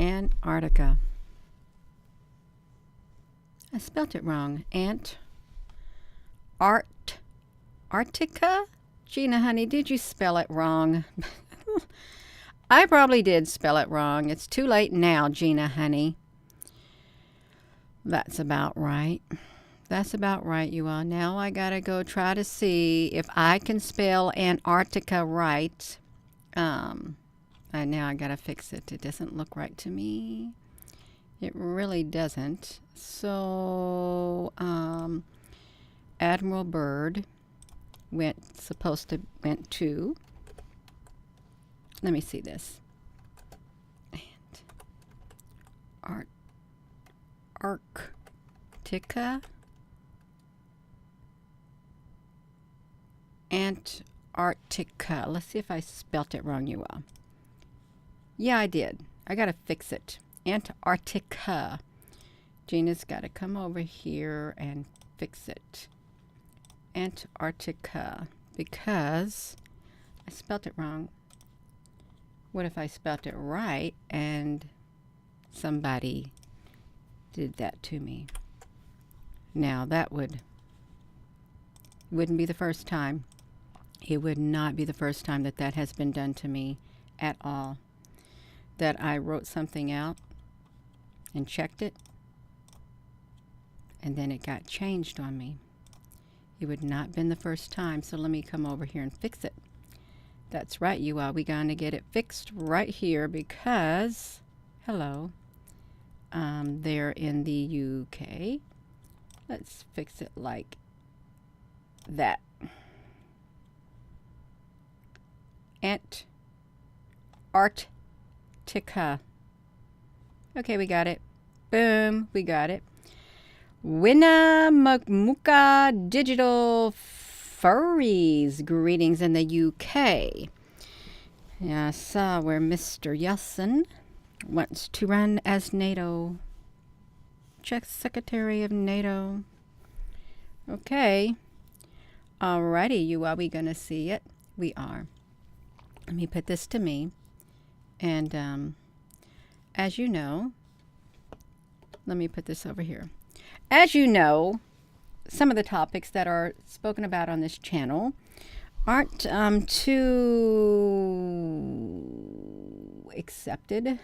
Antarctica. I spelt it wrong. Antarctica? Gina, honey, did you spell it wrong? I probably did spell it wrong. It's too late now, Gina, honey. That's about right. That's about right, you all. Now I gotta go try to see if I can spell Antarctica right. Now I gotta fix it. It doesn't look right to me. It really doesn't. So, Admiral Bryd went to. Let me see this. And Antarctica. Antarctica. Let's see if I spelt it wrong, you all. Yeah, I did. I gotta fix it. Antarctica. Gina's gotta come over here and fix it. Antarctica. Because I spelt it wrong. What if I spelt it right and somebody did that to me? Now that wouldn't be the first time. It would not be the first time that that has been done to me at all. That I wrote something out and checked it, and then it got changed on me. It would not have been the first time, so let me come over here and fix it. That's right, you all. We're going to get it fixed right here because, hello, they're in the UK. Let's fix it like that. Antarctica. Okay, we got it. Boom, we got it. Winnemucca Digital Furries. Greetings in the UK. Yeah, I saw where Mr. Yeltsin wants to run as NATO. Czech Secretary of NATO. Okay. Alrighty, you are we gonna see it? We are. Let me put this to me. And as you know, let me put this over here. As you know, some of the topics that are spoken about on this channel aren't too accepted.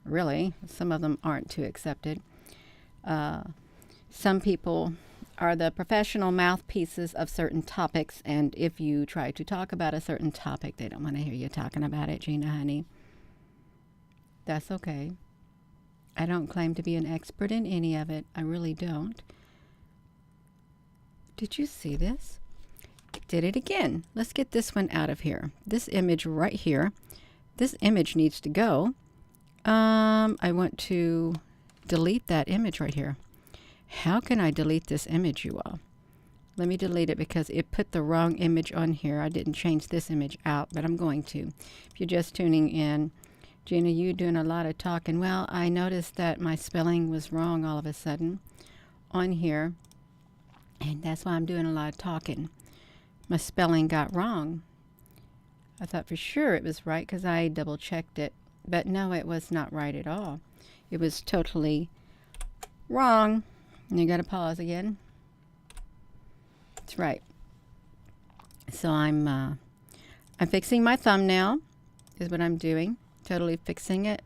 Really, some of them aren't too accepted. Some people are the professional mouthpieces of certain topics, and if you try to talk about a certain topic, they don't want to hear you talking about it, Gina, honey. That's okay. I don't claim to be an expert in any of it. I really don't. Did you see this? I did it again. Let's get this one out of here. This image right here. This image needs to go. I want to delete that image right here. How can I delete this image, you all? Let me delete it because it put the wrong image on here. I didn't change this image out, but I'm going to. If you're just tuning in, Gina, you doing a lot of talking. Well, I noticed that my spelling was wrong all of a sudden on here, and that's why I'm doing a lot of talking. My spelling got wrong. I thought for sure it was right because I double checked it, but no, it was not right at all. It was totally wrong. You got to pause again. That's right. So I'm fixing my thumbnail is what I'm doing. Totally fixing it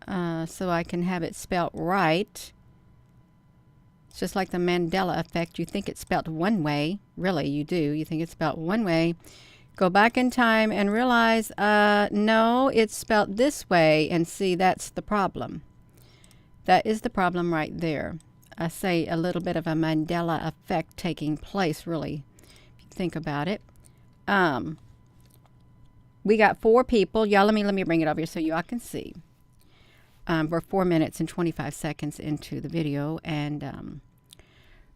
so I can have it spelt right. It's just like the Mandela effect. You think it's spelt one way. Really, you do. You think it's spelt one way. Go back in time and realize, no, it's spelt this way. And see, that's the problem. That is the problem right there. I say a little bit of a Mandela effect taking place, really, if you think about it. We got 4 people. Y'all, let me bring it over here so y'all can see. We're 4 minutes and 25 seconds into the video, and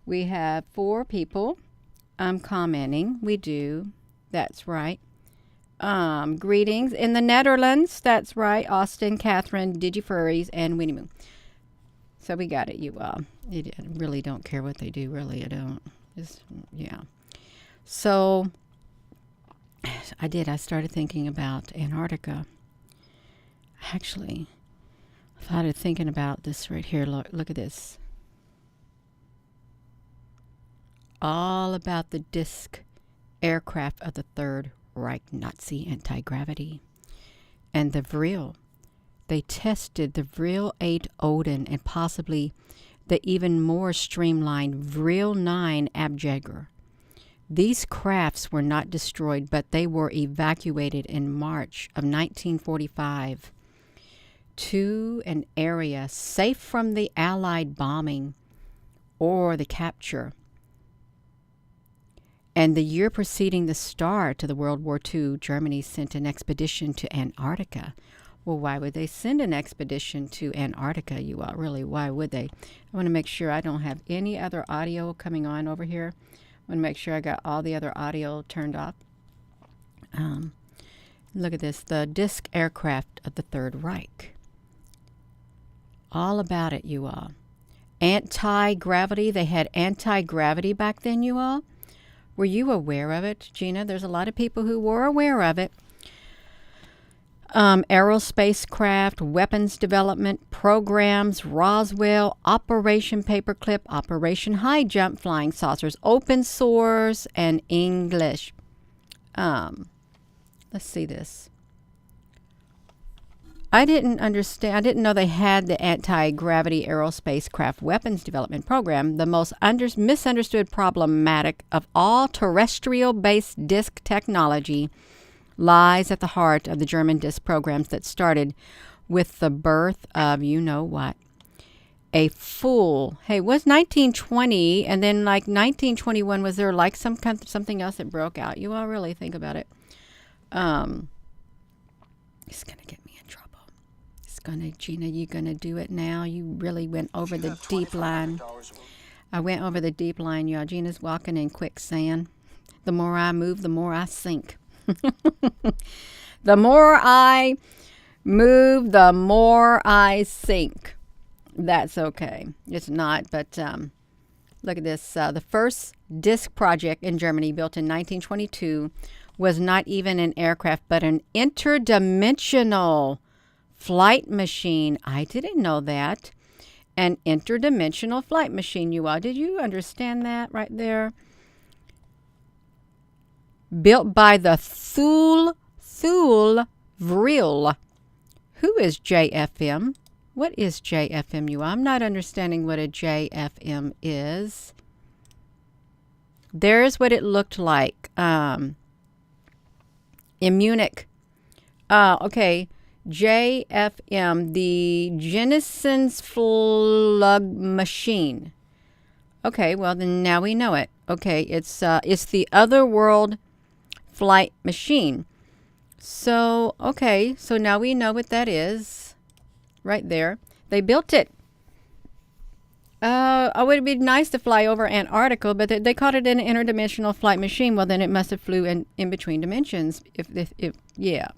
we have 4 people commenting. We do. That's right. Greetings in the Netherlands. That's right. Austin, Catherine, Digifurries, and Winnie Moo. So we got it, you all. I really don't care what they do. Really, I don't. Just, yeah. So I started thinking about Antarctica. Actually, started thinking about this right here. Look at this. All about the disc aircraft of the Third Reich Nazi anti-gravity. And the Vril. They tested the Vril 8 Odin and possibly the even more streamlined Vril 9 Abjager. These crafts were not destroyed, but they were evacuated in March of 1945 to an area safe from the Allied bombing or the capture. And the year preceding the start to the World War II, Germany sent an expedition to Antarctica. Well, why would they send an expedition to Antarctica, you all? Really, why would they? I want to make sure I don't have any other audio coming on over here. I want to make sure I got all the other audio turned off. Look at this, the disc aircraft of the Third Reich. All about it, you all. Anti-gravity, they had anti-gravity back then, you all. Were you aware of it, Gina? There's a lot of people who were aware of it. Aerospace craft, weapons development programs, Roswell, Operation Paperclip, Operation High Jump, flying saucers, open source, and English. Let's see this. I didn't understand. I didn't know they had the anti-gravity aerospace craft weapons development program. The most misunderstood problematic of all terrestrial-based disc technology lies at the heart of the German disc programs that started with the birth of you know what. A full, hey, it was 1920, and then like 1921, was there like something else that broke out? You all really think about it. It's gonna get me in trouble. It's gonna, Gina, you gonna do it now? You really went over the deep line. I went over the deep line, y'all. Gina's walking in quicksand. The more I move, the more I sink. The more I move, the more I sink. That's okay. It's not, but look at this. The first disc project in Germany, built in 1922, was not even an aircraft, but an interdimensional flight machine. I didn't know that. An interdimensional flight machine, you all. Did you understand that right there? Built by the Thule Vril. Who is JFM? What is JFM, you all? I'm not understanding what a JFM is. There's what it looked like. In Munich. Okay. JFM, the Flug machine. Okay, well then now we know it. Okay, it's the Otherworld flight machine. So, okay, so now we know what that is. Right there. They built it. It would be nice to fly over Antarctica, but they called it an interdimensional flight machine. Well, then it must have flew in between dimensions. If yeah.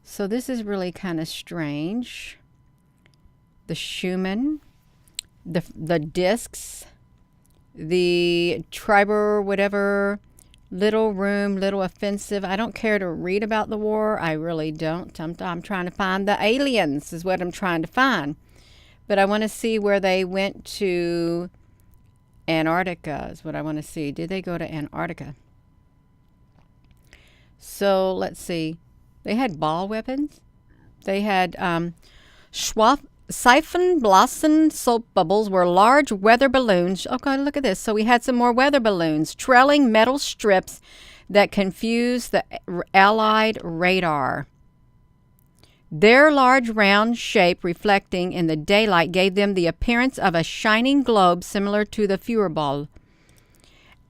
So this is really kind of strange. The Schumann, the discs, the Triber, whatever, little room, little offensive. I don't care to read about the war. I really don't. I'm trying to find the aliens is what I'm trying to find. But I want to see where they went to. Antarctica is what I want to see. Did they go to Antarctica? So let's see. They had ball weapons. They had Seifenblasen soap bubbles were large weather balloons. Okay, look at this. So we had some more weather balloons. Trailing metal strips that confused the Allied radar. Their large round shape reflecting in the daylight gave them the appearance of a shining globe similar to the Führerball.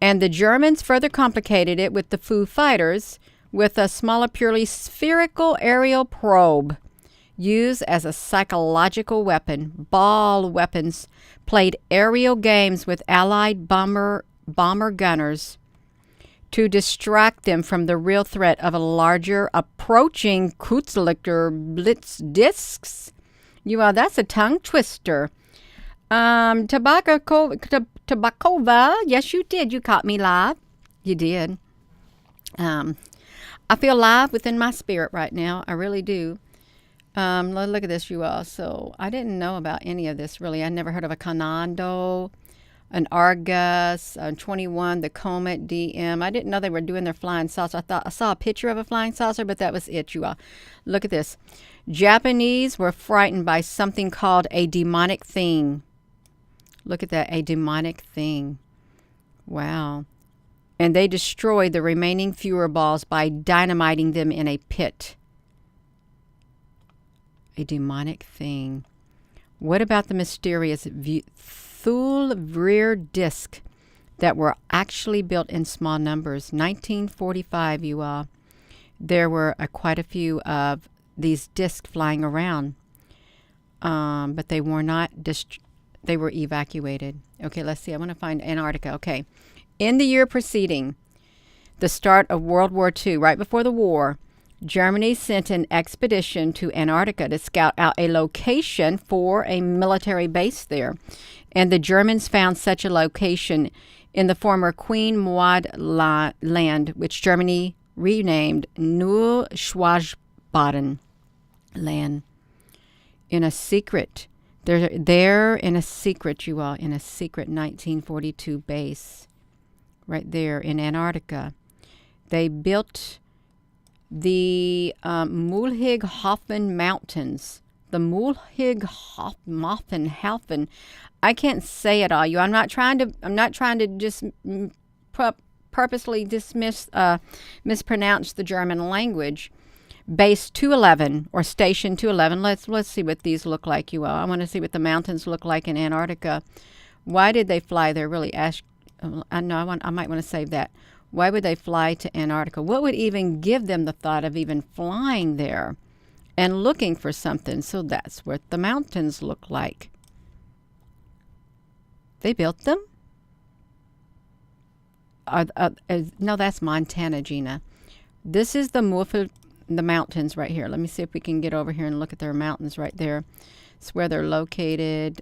And the Germans further complicated it with the Foo Fighters with a smaller, purely spherical aerial probe used as a psychological weapon. Ball weapons played aerial games with Allied bomber gunners to distract them from the real threat of a larger approaching Kutzlichter Blitz discs. That's a tongue twister. Tabakova, yes you did. You caught me live. You did. I feel live within my spirit right now. I really do. Look at this, you all. So I didn't know about any of this, really. I never heard of a Canando, an Argus, 21, the Comet DM. I didn't know they were doing their flying saucer. I thought I saw a picture of a flying saucer, but that was it, you all. Look at this. Japanese were frightened by something called a demonic thing. Look at that, a demonic thing. Wow. And they destroyed the remaining Fuhrer balls by dynamiting them in a pit. A demonic thing. What about the mysterious Thule rear disc that were actually built in small numbers? 1945, you all. There were quite a few of these discs flying around, but they were not. They were evacuated. Okay, let's see. I want to find Antarctica. Okay, in the year preceding the start of World War II, right before the war, Germany sent an expedition to Antarctica to scout out a location for a military base there. And the Germans found such a location in the former Queen Maud land, which Germany renamed Neuschwaben land. In a secret, they're there in a secret, you all, in a secret 1942 base right there in Antarctica. They built the Mulhig-Hoffen Mountains. The Mulhig-Hoffen. I can't say it all, you. I'm not trying to just purposely mispronounce the German language. Base 211 or Station 211. Let's see what these look like, you all. I want to see what the mountains look like in Antarctica. Why did they fly there? Really, I might want to save that. Why would they fly to Antarctica? What would even give them the thought of even flying there and looking for something? So that's what the mountains look like. They built them? No, that's Montana, Gina. This is the mountains right here. Let me see if we can get over here and look at their mountains right there. It's where they're located.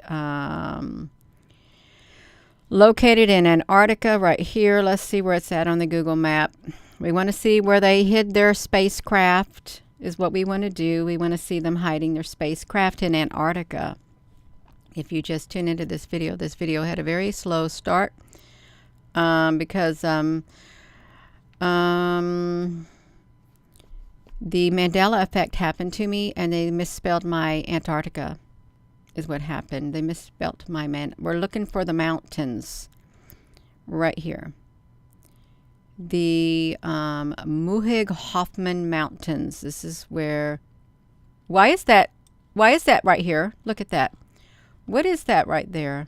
Located in Antarctica right here. Let's see where it's at on the Google map. We want to see where they hid their spacecraft is what we want to do. We want to see them hiding their spacecraft in Antarctica. If you just tune into this video had a very slow start because the Mandela effect happened to me and they misspelled my Antarctica. Is what happened. They misspelt my We're looking for the mountains right here. The Muhig-Hoffman Mountains. This is where. Why is that right here? Look at that. What is that right there?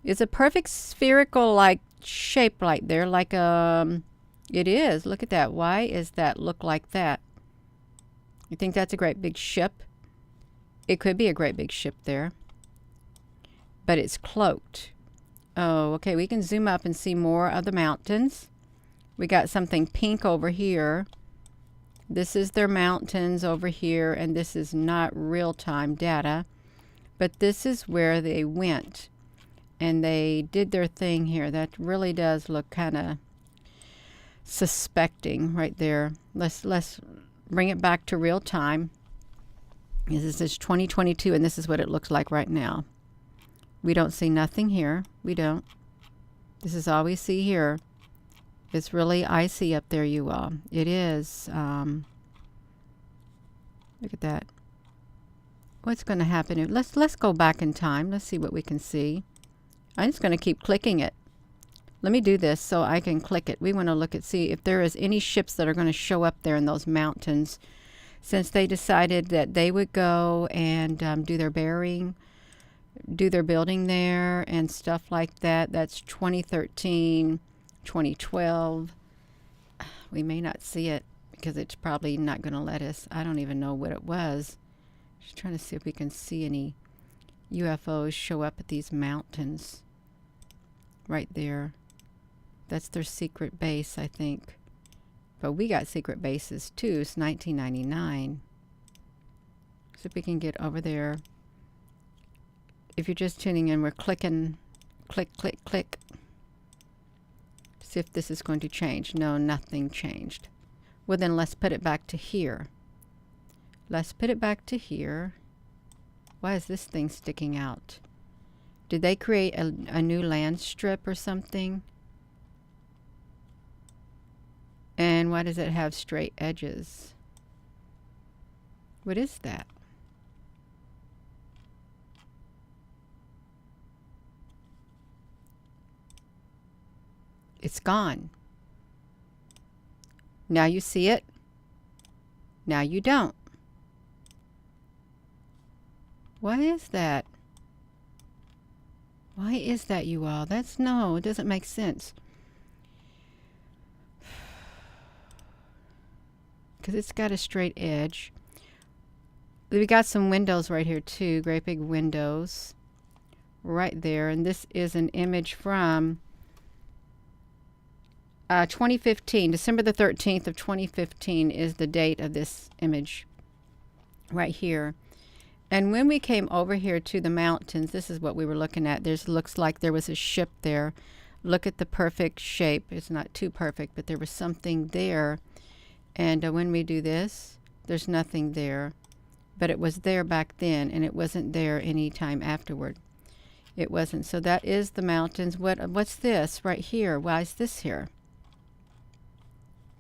It's a perfect spherical like shape right there, like it is. Look at that. Why is that look like that? You think that's a great big ship? It could be a great big ship there, but it's cloaked. Oh, okay. We can zoom up and see more of the mountains. We got something pink over here. This is their mountains over here, and this is not real-time data, but this is where they went, and they did their thing here. That really does look kind of suspecting right there. Let's bring it back to real time. This is 2022, and this is what it looks like right now. We don't see nothing here. We don't. This is all we see here. It's really icy up there, you all. It is. Look at that. What's going to happen? Let's go back in time. Let's see what we can see. I'm just going to keep clicking it. Let me do this so I can click it. We want to look at see if there is any ships that are going to show up there in those mountains. Since they decided that they would go and do their building there and stuff like that. That's 2013, 2012. We may not see it because it's probably not going to let us. I don't even know what it was. Just trying to see if we can see any UFOs show up at these mountains right there. That's their secret base, I think. But we got secret bases too. It's 1999. So if we can get over there. If you're just tuning in, we're clicking, click, click, click. See if this is going to change. No, nothing changed. Well, then let's put it back to here. Let's put it back to here. Why is this thing sticking out? Did they create a new land strip or something? And why does it have straight edges? What is that? It's gone. Now you see it. Now you don't. Why is that? Why is that, you all? That's no, it doesn't make sense. Because it's got a straight edge. We got some windows right here too, great big windows right there. And this is an image from 2015. December the 13th of 2015 is the date of this image right here. And when we came over here to the mountains, this is what we were looking at. There's looks like there was a ship there. Look at the perfect shape. It's not too perfect, but there was something there. And when we do this, there's nothing there. But it was there back then, and it wasn't there any time afterward. It wasn't. So that is the mountains. What's this right here? Why is this here?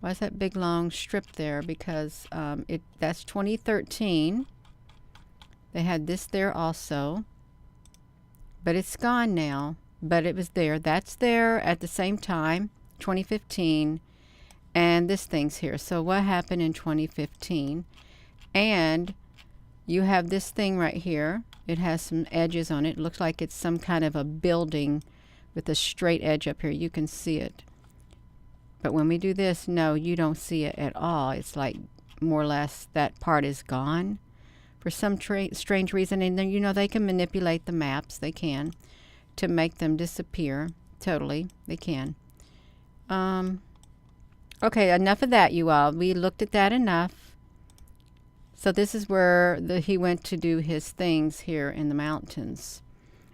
Why is that big long strip there? Because that's 2013. They had this there also, but it's gone now. But it was there. That's there at the same time, 2015, and this thing's here. So what happened in 2015? And you have this thing right here. It has some edges on it. It looks like it's some kind of a building with a straight edge up here. You can see it. But when we do this, no, you don't see it at all. It's like more or less that part is gone for some strange reason. And then, you know, they can manipulate the maps. They can to make them disappear. Totally. They can. Okay, enough of that, you all. We looked at that enough. So this is where he went to do his things here in the mountains.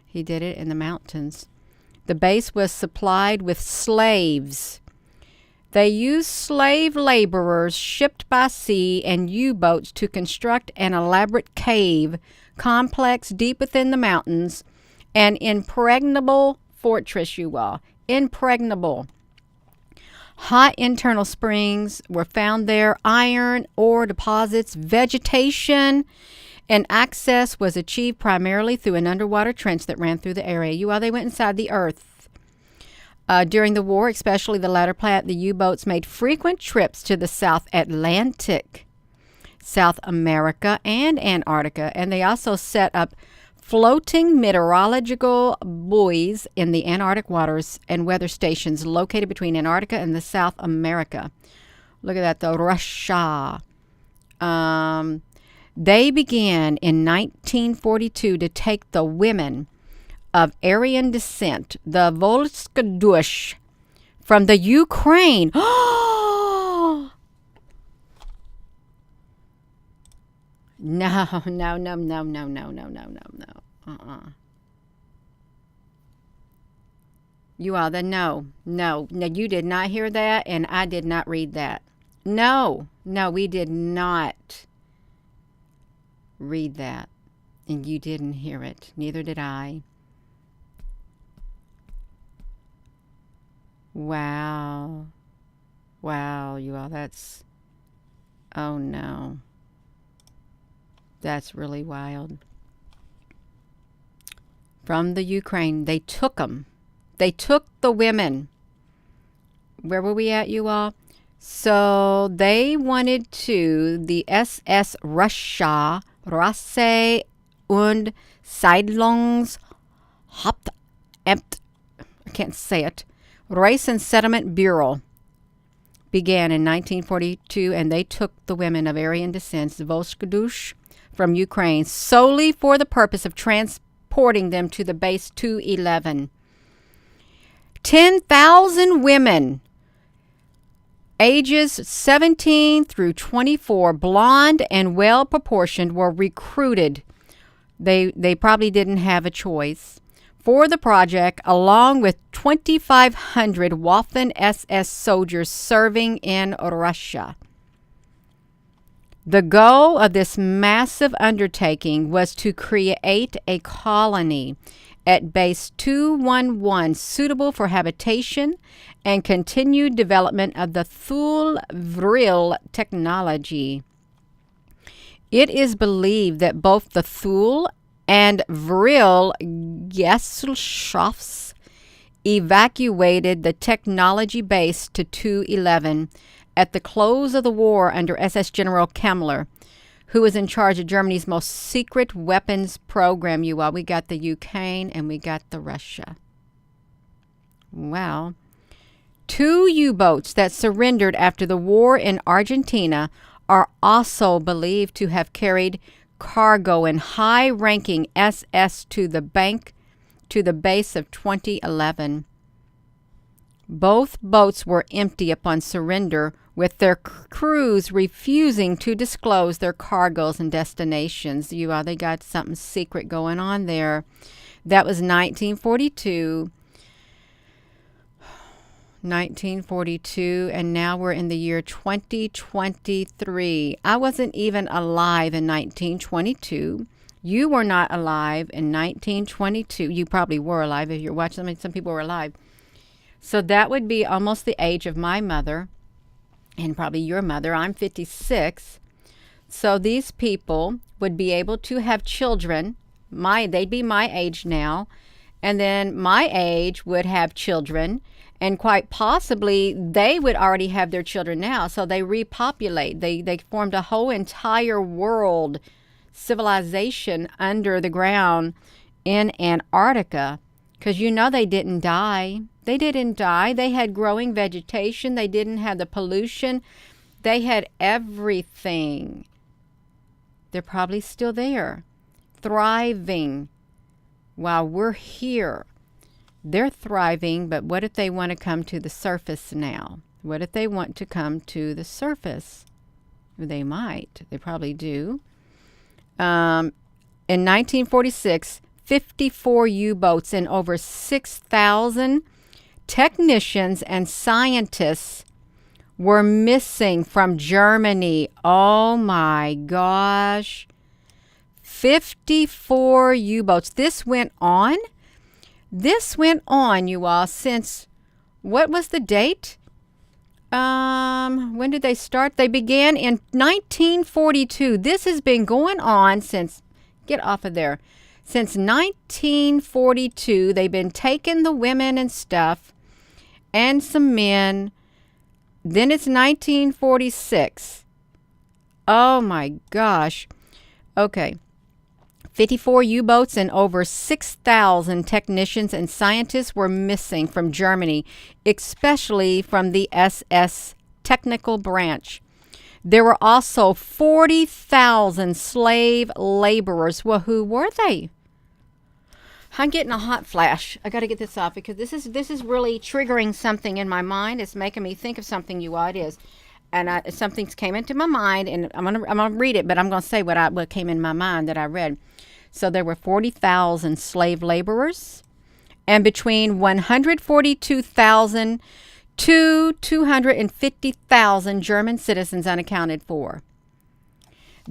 He did it in the mountains. The base was supplied with slaves. They used slave laborers shipped by sea and U-boats to construct an elaborate cave complex deep within the mountains, an impregnable fortress, you all. Impregnable. Hot internal springs were found there, iron ore deposits, vegetation, and access was achieved primarily through an underwater trench that ran through the area. You all, they went inside the earth. During the war, especially the latter part, the U-boats made frequent trips to the South Atlantic, South America, and Antarctica, and they also set up floating meteorological buoys in the Antarctic waters and weather stations located between Antarctica and the South America. Look at that, though. Russia. They began in 1942 to take the women of Aryan descent, the Volskadush, from the Ukraine. No. You all, no, you did not hear that, and I did not read that. No, we did not read that, and you didn't hear it. Neither did I. Wow, you all, that's, oh no. That's really wild. From the Ukraine, they took them. They took the women. Where were we at, you all? So they wanted to, the SS Russia, Rasse und Siedlungshaupt, I can't say it, Race and Settlement Bureau, began in 1942, and they took the women of Aryan descent, Volskadush, from Ukraine solely for the purpose of transporting them to the base 211. 10,000 women, ages 17 through 24, blonde and well-proportioned, were recruited. They probably didn't have a choice for the project, along with 2,500 Waffen SS soldiers serving in Russia. The goal of this massive undertaking was to create a colony at Base 211 suitable for habitation and continued development of the Thule-Vril technology. It is believed that both the Thule and Vril Gesellschafts evacuated the technology base to 211 at the close of the war under SS General Kemmler, who was in charge of Germany's most secret weapons program. We got the Ukraine and we got the Russia. Well, 2 U-boats that surrendered after the war in Argentina are also believed to have carried cargo in high-ranking SS to the base of 2011. Both boats were empty upon surrender, with their crews refusing to disclose their cargoes and destinations. They got something secret going on there. That was 1942. 1942, and now we're in the year 2023. I wasn't even alive in 1922. You were not alive in 1922. You probably were alive if you're watching. I mean, some people were alive. So that would be almost the age of my mother and probably your mother. I'm 56. So these people would be able to have children. They'd be my age now. And then my age would have children. And quite possibly, they would already have their children now. So they repopulate. They formed a whole entire world civilization under the ground in Antarctica. Because they didn't die. They didn't die. They had growing vegetation. They didn't have the pollution. They had everything. They're probably still there, thriving, while we're here. They're thriving, but what if they want to come to the surface now? What if they want to come to the surface? They might. They probably do. In 1946, 54 U-boats and over 6,000 technicians and scientists were missing from Germany. Oh my gosh. 54 U-boats. This went on, you all, since, what was the date? When did they start? They began in 1942. This has been going on since, get off of there, since 1942. They've been taking the women and stuff and some men. Then it's 1946. Oh my gosh. Okay. 54 U-boats and over 6,000 technicians and scientists were missing from Germany, especially from the SS technical branch. There were also 40,000 slave laborers. Well, who were they? I'm getting a hot flash. I got to get this off because this is really triggering something in my mind. It's making me think of something, you all. It is. And something came into my mind, and I'm gonna read it, but I'm gonna say what came in my mind that I read. So there were 40,000 slave laborers, and between 142,000 to 250,000 German citizens unaccounted for.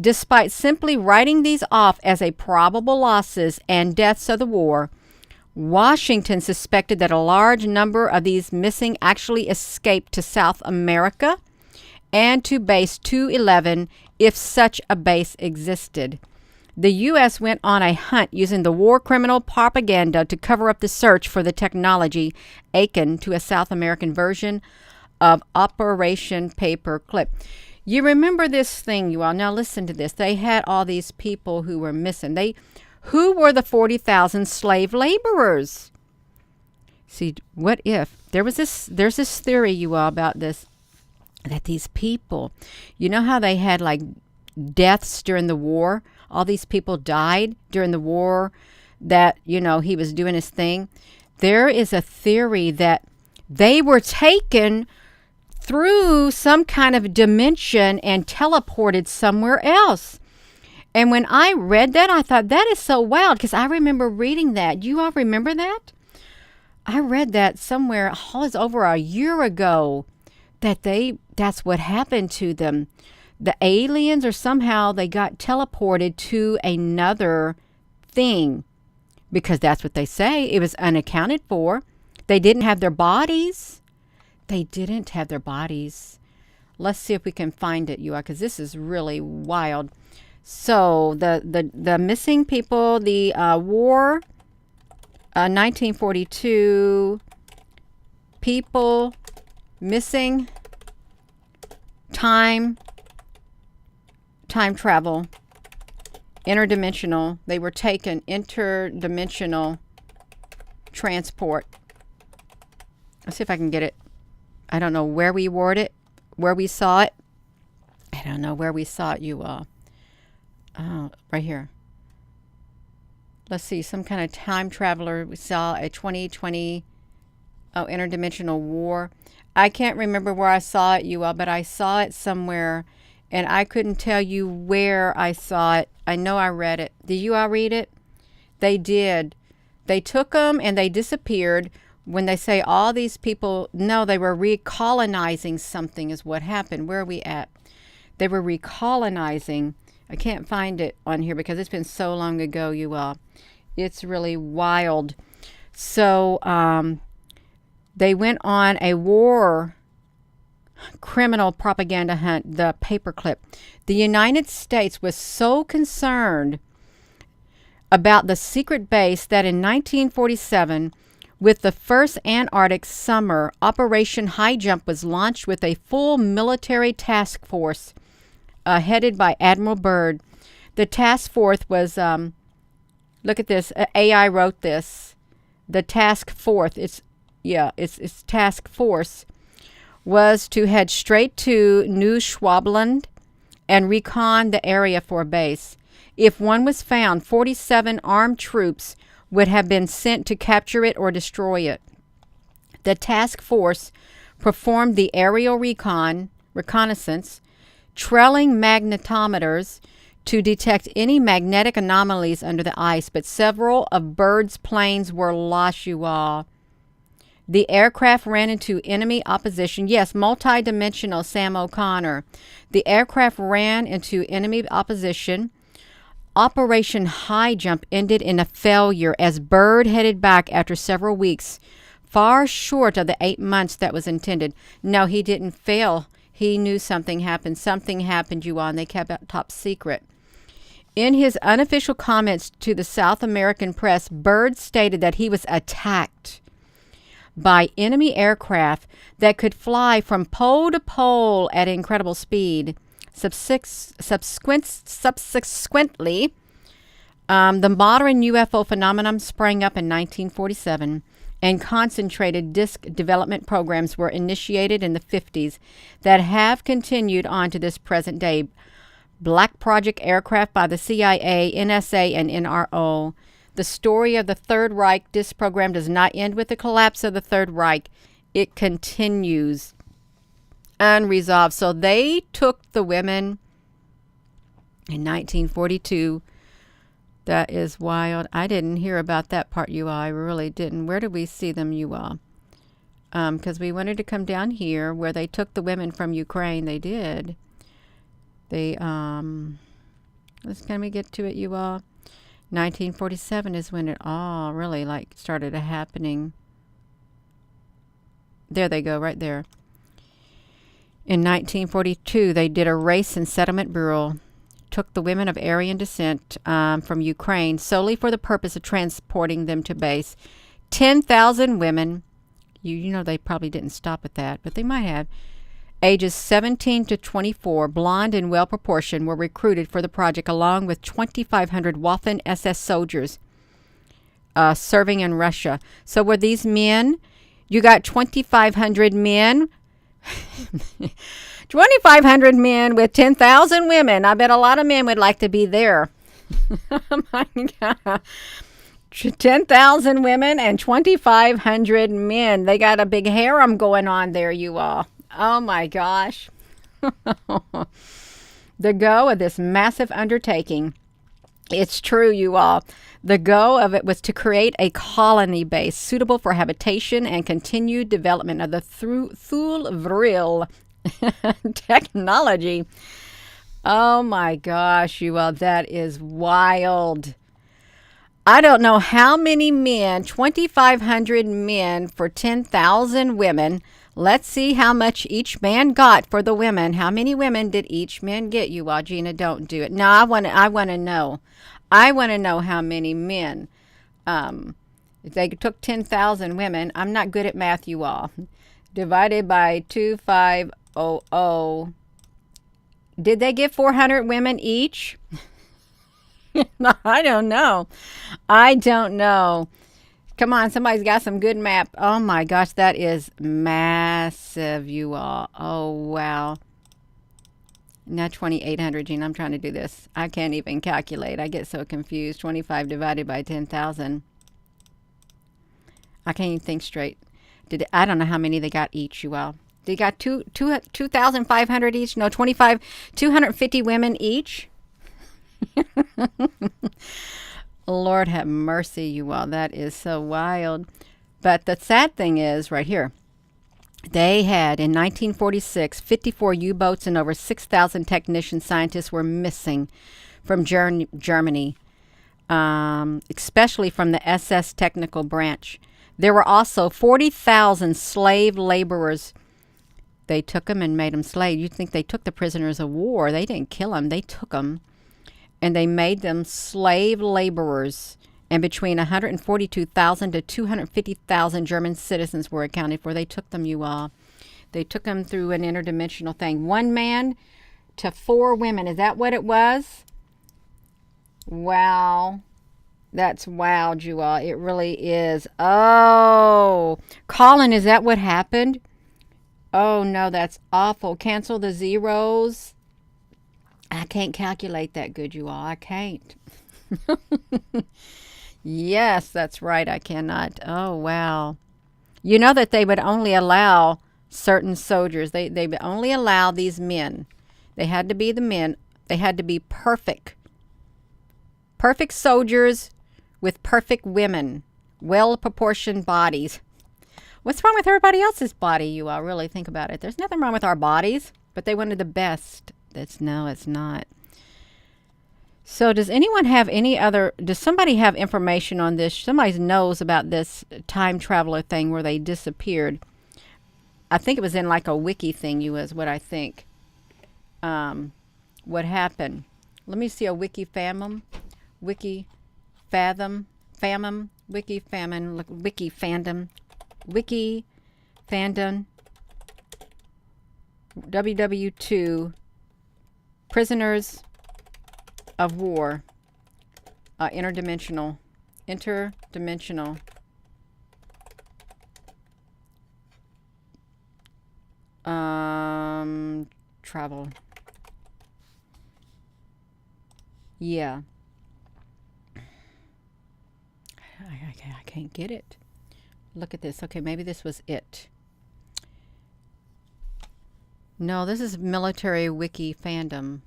Despite simply writing these off as a probable losses and deaths of the war, Washington suspected that a large number of these missing actually escaped to South America and to Base 211 if such a base existed. The U.S. went on a hunt using the war criminal propaganda to cover up the search for the technology akin to a South American version of Operation Paperclip. You remember this thing, you all. Now listen to this. They had all these people who were missing. Who were the 40,000 slave laborers? See, what if there's this theory, you all, about this, that these people, you know how they had like deaths during the war? All these people died during the war that, he was doing his thing. There is a theory that they were taken through some kind of dimension and teleported somewhere else. And when I read that, I thought, that is so wild, because I remember reading that. You all remember that? I read that somewhere, it was over a year ago, that's what happened to them. the aliens, or somehow they got teleported to another thing, because that's what they say. It was unaccounted for. They didn't have their bodies. They didn't have their bodies. Let's see if we can find it, you all, because this is really wild. So the missing people, the war, 1942, people missing, time travel, interdimensional. They were taken, interdimensional transport. Let's see if I can get it. I don't know where we wore it, where we saw it. I don't know where we saw it, you all. Oh, right here. Let's see, some kind of time traveler. We saw a 2020, interdimensional war. I can't remember where I saw it, you all, but I saw it somewhere, and I couldn't tell you where I saw it. I know I read it. Did you all read it? They did. They took them and they disappeared. When they say all these people, no, they were recolonizing something is what happened. Where are we at? They were recolonizing. I can't find it on here because it's been so long ago, you all. It's really wild. So they went on a war criminal propaganda hunt, the paperclip. The United States was so concerned about the secret base that in 1947, with the first Antarctic summer, Operation High Jump was launched with a full military task force headed by Admiral Bryd. The task force was, look at this, AI wrote this. The task force, it's task force, was to head straight to New Schwabenland and recon the area for a base. If one was found, 47 armed troops would have been sent to capture it or destroy it. The task force performed the aerial reconnaissance, trailing magnetometers to detect any magnetic anomalies under the ice, but several of Bryd's planes were lost, you all. The aircraft ran into enemy opposition. Yes, multi-dimensional Sam O'Connor. The aircraft ran into enemy opposition. Operation High Jump ended in a failure as Bryd headed back after several weeks, far short of the 8 months that was intended. No, he didn't fail. He knew something happened. Something happened, you all, and they kept it top secret. In his unofficial comments to the South American press, Bryd stated that he was attacked by enemy aircraft that could fly from pole to pole at incredible speed. Subsequently, the modern UFO phenomenon sprang up in 1947, and concentrated disk development programs were initiated in the 50s that have continued on to this present day. Black Project aircraft by the CIA, NSA, and NRO. The story of the Third Reich disk program does not end with the collapse of the Third Reich. It continues unresolved. So they took the women in 1942. That is wild. I didn't hear about that part, you all. I really didn't. Where did we see them, you all? Because we wanted to come down here where they took the women from Ukraine. They did. They, can we get to it, you all? 1947 is when it all really started happening. There they go, right there. In 1942, they did a race and settlement bureau, took the women of Aryan descent from Ukraine solely for the purpose of transporting them to base. 10,000 women, you know they probably didn't stop at that, but they might have, ages 17 to 24, blonde and well-proportioned, were recruited for the project along with 2,500 Waffen SS soldiers serving in Russia. So were these men, you got 2,500 men, 2,500 men with 10,000 women. I bet a lot of men would like to be there. Oh my God. 10,000 women and 2,500 men. They got a big harem going on there, you all. Oh my gosh. The go of this massive undertaking. It's true, you all. The go of it was to create a colony base suitable for habitation and continued development of the Thule vril technology. Oh my gosh, you all, that is wild. I don't know how many men, 2,500 men for 10,000 women. Let's see how much each man got for the women. How many women did each man get, you all? Gina, don't do it. No, I want to know. I want to know how many men. If they took 10,000 women, I'm not good at math, you all. Divided by 2,500. Did they get 400 women each? I don't know. I don't know. Come on, somebody's got some good map. Oh my gosh, that is massive, you all. Oh, wow. Now 2,800, Gene. I'm trying to do this. I can't even calculate. I get so confused. 25 divided by 10,000. I can't even think straight. I don't know how many they got each, you all. They got 2,500 each? No, 250 women each? Lord have mercy, you all. That is so wild. But the sad thing is, right here, they had, in 1946, 54 U-boats and over 6,000 technician scientists were missing from Germany, especially from the SS Technical Branch. There were also 40,000 slave laborers. They took them and made them slaves. You'd think they took the prisoners of war. They didn't kill them. They took them. And they made them slave laborers. And between 142,000 to 250,000 German citizens were accounted for. They took them, you all. They took them through an interdimensional thing. 1 man to 4 women. Is that what it was? Wow. That's wild, you all. It really is. Oh. Colin, is that what happened? Oh, no, that's awful. Cancel the zeros. I can't calculate that good, you all. I can't. Yes, that's right. I cannot. Oh, wow. You know that they would only allow certain soldiers. They would only allow these men. They had to be the men. They had to be perfect. Perfect soldiers with perfect women. Well-proportioned bodies. What's wrong with everybody else's body, you all? Really think about it. There's nothing wrong with our bodies, but they wanted the best. No, it's not. So does anyone have does somebody have information on this? Somebody knows about this time traveler thing where they disappeared. I think it was in like a wiki thing, is what I think. What happened? Let me see a wiki famine. Wiki fathom. Famine. Wiki famine. Wiki fandom. Wiki fandom. WW2. Prisoners of war. Interdimensional. Travel. Yeah. I can't get it. Look at this. Okay, maybe this was it. No, this is military wiki fandom.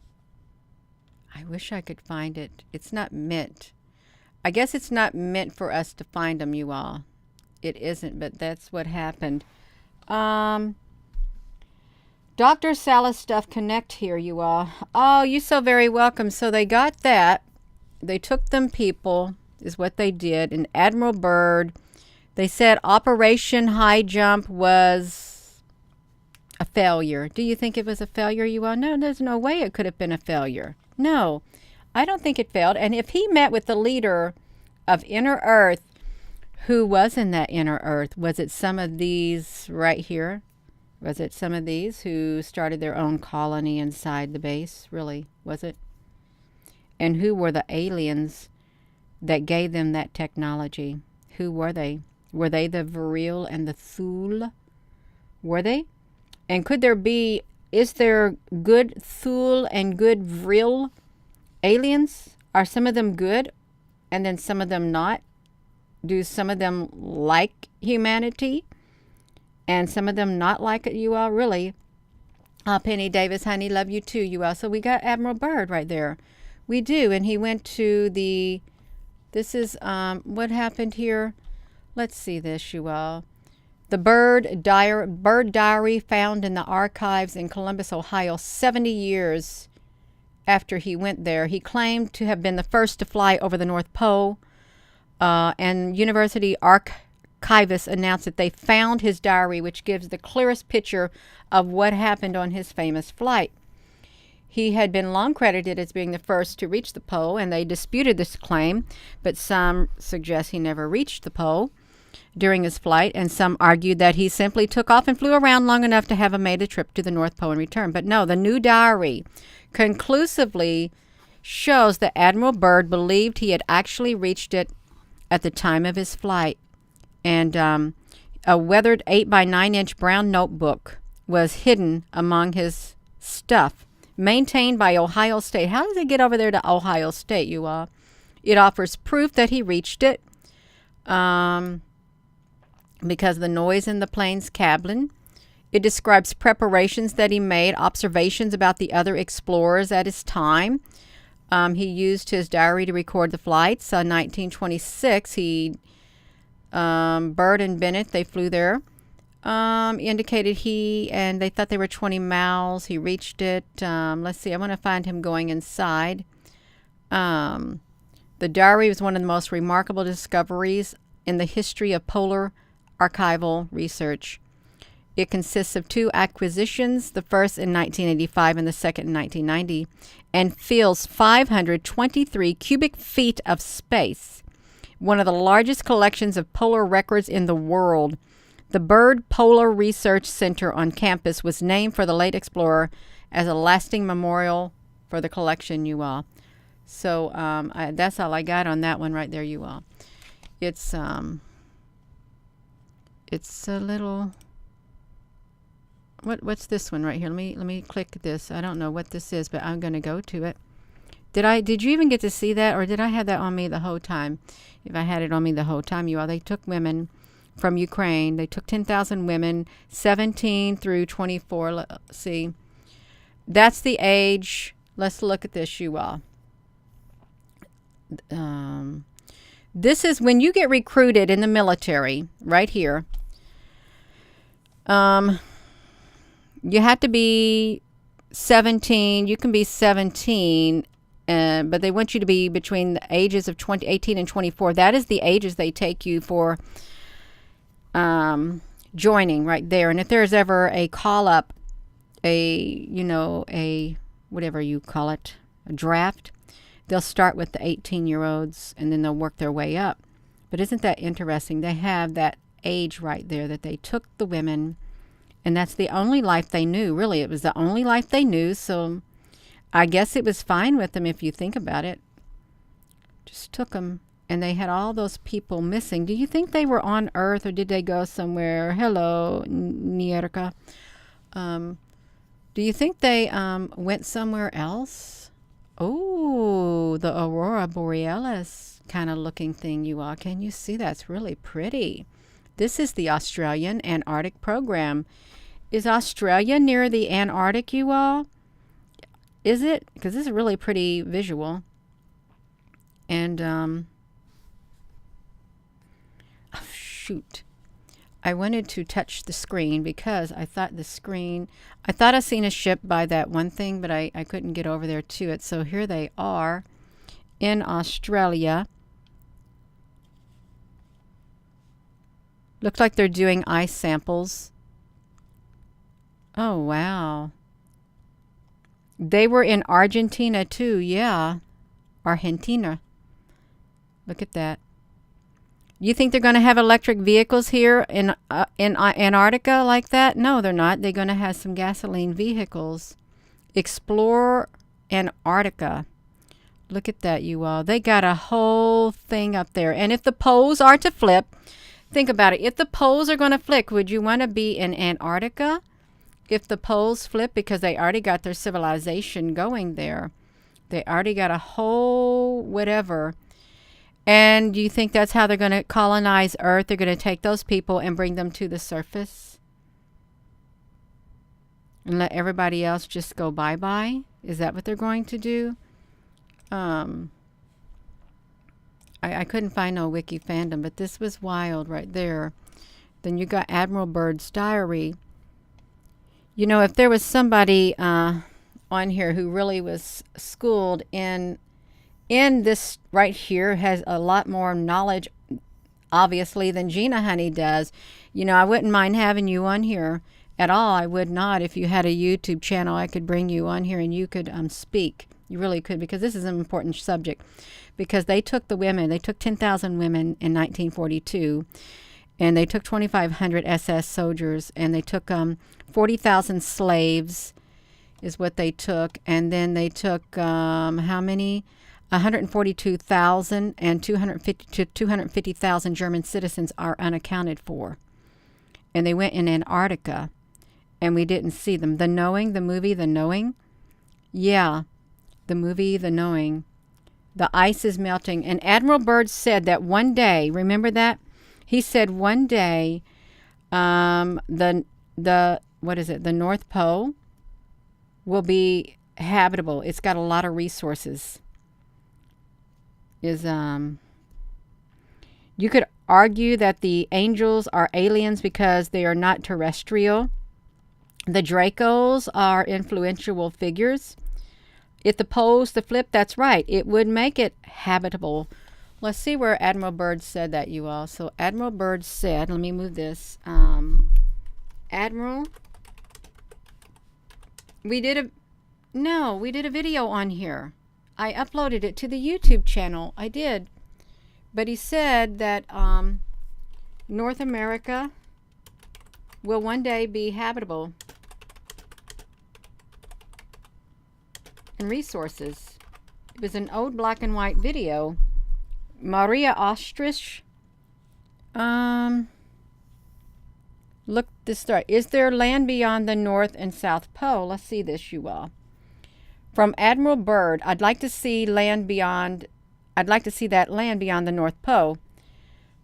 I wish I could find it. It's not meant. I guess it's not meant for us to find them, you all. It isn't, but that's what happened. Dr. Salas stuff connect here, you all. Oh, you're so very welcome. So they got that. They took them people, is what they did. And Admiral Bryd, they said Operation High Jump was a failure. Do you think it was a failure, you all? No, there's no way it could have been a failure. No, I don't think it failed. And if he met with the leader of Inner Earth, who was in that Inner Earth? Was it some of these right here? Was it some of these who started their own colony inside the base? Really, was it? And who were the aliens that gave them that technology? Who were they? Were they the Vril and the Thule? Were they? And is there good Thule and good Vril aliens? Are some of them good and then some of them not? Do some of them like humanity and some of them not like it, you all? Really? Penny Davis, honey, love you too, you all. So we got Admiral Bryd right there. We do. And he went to this is, what happened here? Let's see this, you all. The Bryd Diary found in the archives in Columbus, Ohio, 70 years after he went there. He claimed to have been the first to fly over the North Pole, and university archivists announced that they found his diary, which gives the clearest picture of what happened on his famous flight. He had been long credited as being the first to reach the pole, and they disputed this claim, but some suggest he never reached the pole during his flight, and some argued that he simply took off and flew around long enough to have made a trip to the North Pole and return. But no, the new diary conclusively shows that Admiral Bryd believed he had actually reached it at the time of his flight. And a weathered 8 by 9 inch brown notebook was hidden among his stuff, maintained by Ohio State. How does it get over there to Ohio State, you all? It offers proof that he reached it because of the noise in the plane's cabin. It describes preparations that he made, observations about the other explorers at his time. He used his diary to record the flights. 1926, Bryd and Bennett, they flew there. Indicated they thought they were 20 miles. He reached it. Let's see, I want to find him going inside. The diary was one of the most remarkable discoveries in the history of polar archival research. It consists of 2 acquisitions, the first in 1985 and the second in 1990, and fills 523 cubic feet of space, one of the largest collections of polar records in the world. The Bryd Polar Research Center on campus was named for the late explorer as a lasting memorial for the collection, you all. So that's all I got on that one right there, you all. It's a little... What's this one right here? Let me click this. I don't know what this is, but I'm going to go to it. Did you even get to see that, or did I have that on me the whole time? If I had it on me the whole time, you all, they took women from Ukraine. They took 10,000 women, 17 through 24. Let's see. That's the age. Let's look at this, you all. This is when you get recruited in the military, right here. You have to be 17. You can be 17, but they want you to be between the ages of 18 and 24. That is the ages they take you for joining right there. And if there's ever a call up, a whatever you call it, a draft, they'll start with the 18-year-olds and then they'll work their way up. But isn't that interesting? They have that age right there that they took the women, and that's the only life they knew. Really, it was the only life they knew. So I guess it was fine with them if you think about it. Just took them. And they had all those people missing. Do you think they were on Earth, or did they go somewhere? Hello, Nierka. Do you think they went somewhere else? Oh, the Aurora Borealis kind of looking thing, you all. Can you see? That's really pretty. This is the Australian Antarctic program. Is Australia near the Antarctic, you all? Is it? Because this is a really pretty visual. And, oh, shoot. I wanted to touch the screen because I thought I seen a ship by that one thing, but I couldn't get over there to it. So here they are in Australia. Looks like they're doing ice samples. Oh, wow. They were in Argentina too. Yeah. Argentina. Look at that. You think they're going to have electric vehicles here in Antarctica like that? No, they're not. They're going to have some gasoline vehicles. Explore Antarctica. Look at that, you all. They got a whole thing up there. And if the poles are to flip, think about it. If the poles are going to flip, would you want to be in Antarctica? If the poles flip, because they already got their civilization going there. They already got a whole whatever. And do you think that's how they're going to colonize Earth? They're going to take those people and bring them to the surface? And let everybody else just go bye-bye? Is that what they're going to do? I couldn't find no wiki fandom, but this was wild right there. Then you got Admiral Bryd's diary. You know, if there was somebody, on here who really was schooled in this right here, has a lot more knowledge, obviously, than Gina Honey does. You know, I wouldn't mind having you on here at all. I would not. If you had a YouTube channel, I could bring you on here and you could speak. You really could, because this is an important subject. Because they took the women, they took 10,000 women in 1942, and they took 2,500 SS soldiers, and they took 40,000 slaves is what they took. And then they took, how many? 142,000, and 250,000 German citizens are unaccounted for. And they went in Antarctica, and we didn't see them. The Knowing, the movie, The Knowing. Yeah, the movie, The Knowing. The ice is melting. And Admiral Bryd said that one day, remember that? He said one day, the what is it? The North Pole will be habitable. It's got a lot of resources. You could argue that the angels are aliens because they are not terrestrial. The Dracos are influential figures. If the poles to flip, that's right. It would make it habitable. Let's see where Admiral Bryd said that, you all. So Admiral Bryd said, let me move this. Admiral, we did a video on here. I uploaded it to the YouTube channel. I did. But he said that North America will one day be habitable. And resources. It was an old black and white video. Maria Ostrich. Look this story. Is there land beyond the North and South Pole? Let's see this, you all. From Admiral Bryd, I'd like to see that land beyond the North Pole.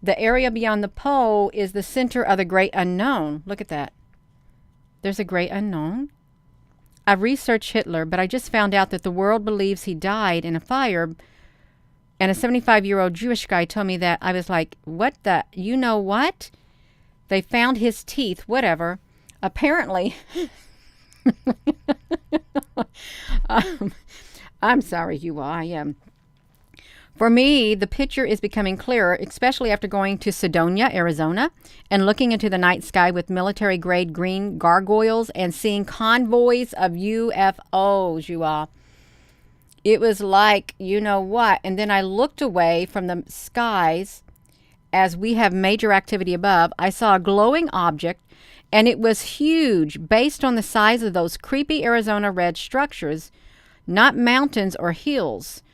The area beyond the pole is the center of the great unknown. Look at that. There's a great unknown. I've researched Hitler, but I just found out that the world believes he died in a fire. And a 75-year-old Jewish guy told me that. I was like, what the? You know what? They found his teeth, whatever. Apparently. I'm sorry, you all. I am. For me, the picture is becoming clearer, especially after going to Sedona, Arizona, and looking into the night sky with military-grade green gargoyles and seeing convoys of UFOs, you all. It was like, you know what? And then I looked away from the skies as we have major activity above. I saw a glowing object, and it was huge based on the size of those creepy Arizona red structures, not mountains or hills.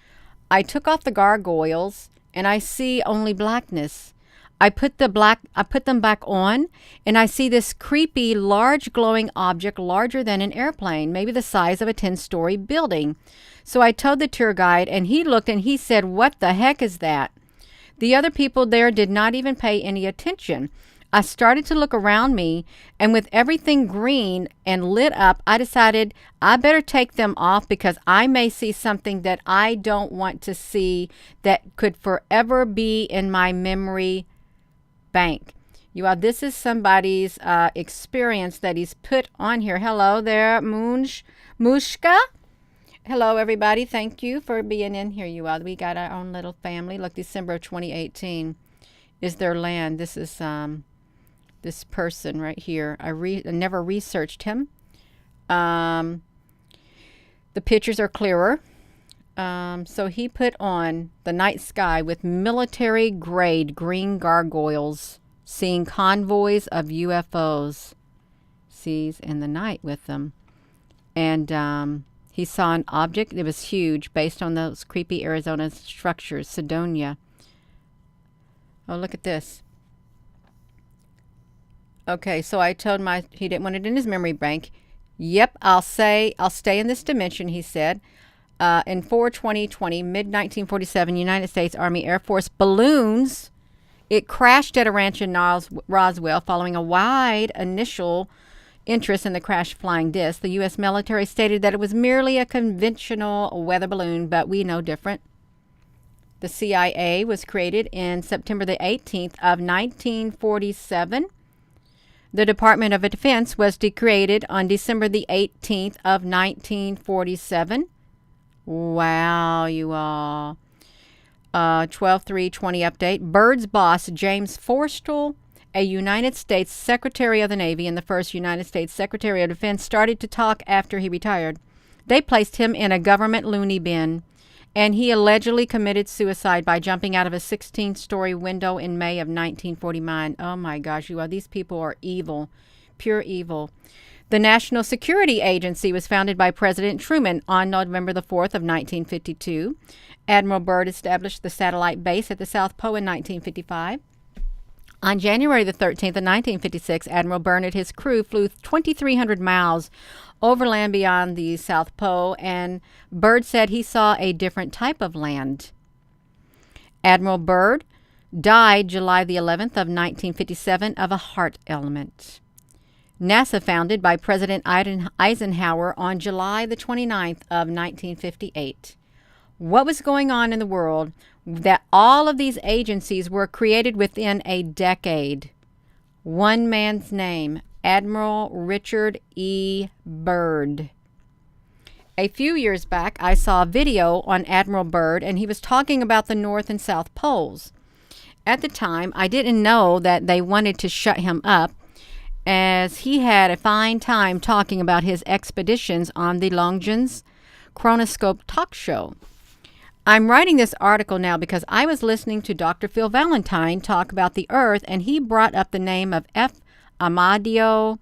I took off the gargoyles, and I see only blackness. I put them back on, and I see this creepy, large glowing object larger than an airplane, maybe the size of a 10-story building. So I told the tour guide, and he looked and he said, "What the heck is that?" The other people there did not even pay any attention. I started to look around me, and with everything green and lit up, I decided I better take them off because I may see something that I don't want to see that could forever be in my memory bank. You all, this is somebody's experience that he's put on here. Hello there, Mushka. Hello, everybody. Thank you for being in here, you all. We got our own little family. Look, December of 2018 is their land. This is this person right here. I never researched him. The pictures are clearer. So he put on the night sky with military-grade green gargoyles, seeing convoys of UFOs. Sees in the night with them. And he saw an object that was huge based on those creepy Arizona structures, Sedona. Oh, look at this. Okay, so I told he didn't want it in his memory bank. Yep, I'll stay in this dimension, he said. In 4/20/20, mid-1947, United States Army Air Force balloons, it crashed at a ranch in Roswell following a wide initial interest in the crashed flying disc. The U.S. military stated that it was merely a conventional weather balloon, but we know different. The CIA was created in September the 18th of 1947. The Department of Defense was decreed on December the 18th of 1947. Wow, you all. 12/3/20 update. Byrd's boss, James Forstall, a United States Secretary of the Navy and the first United States Secretary of Defense, started to talk after he retired. They placed him in a government loony bin, and he allegedly committed suicide by jumping out of a 16-story window in May of 1949. Oh my gosh, you all, these people are evil, pure evil. The National Security Agency was founded by President Truman on November the 4th of 1952. Admiral Bryd established the satellite base at the South Pole in 1955. On January the 13th of 1956, Admiral Bryd and his crew flew 2,300 miles overland beyond the South Pole, and Bryd said he saw a different type of land. Admiral Bryd died July the 11th of 1957 of a heart ailment. NASA founded by President Eisenhower on July the 29th of 1958. What was going on in the world that all of these agencies were created within a decade? One man's name, Admiral Richard E. Bryd. A few years back, I saw a video on Admiral Bryd, and he was talking about the North and South Poles. At the time, I didn't know that they wanted to shut him up, as he had a fine time talking about his expeditions on the Longines Chronoscope talk show. I'm writing this article now because I was listening to Dr. Phil Valentine talk about the Earth, and he brought up the name of F. Amadeo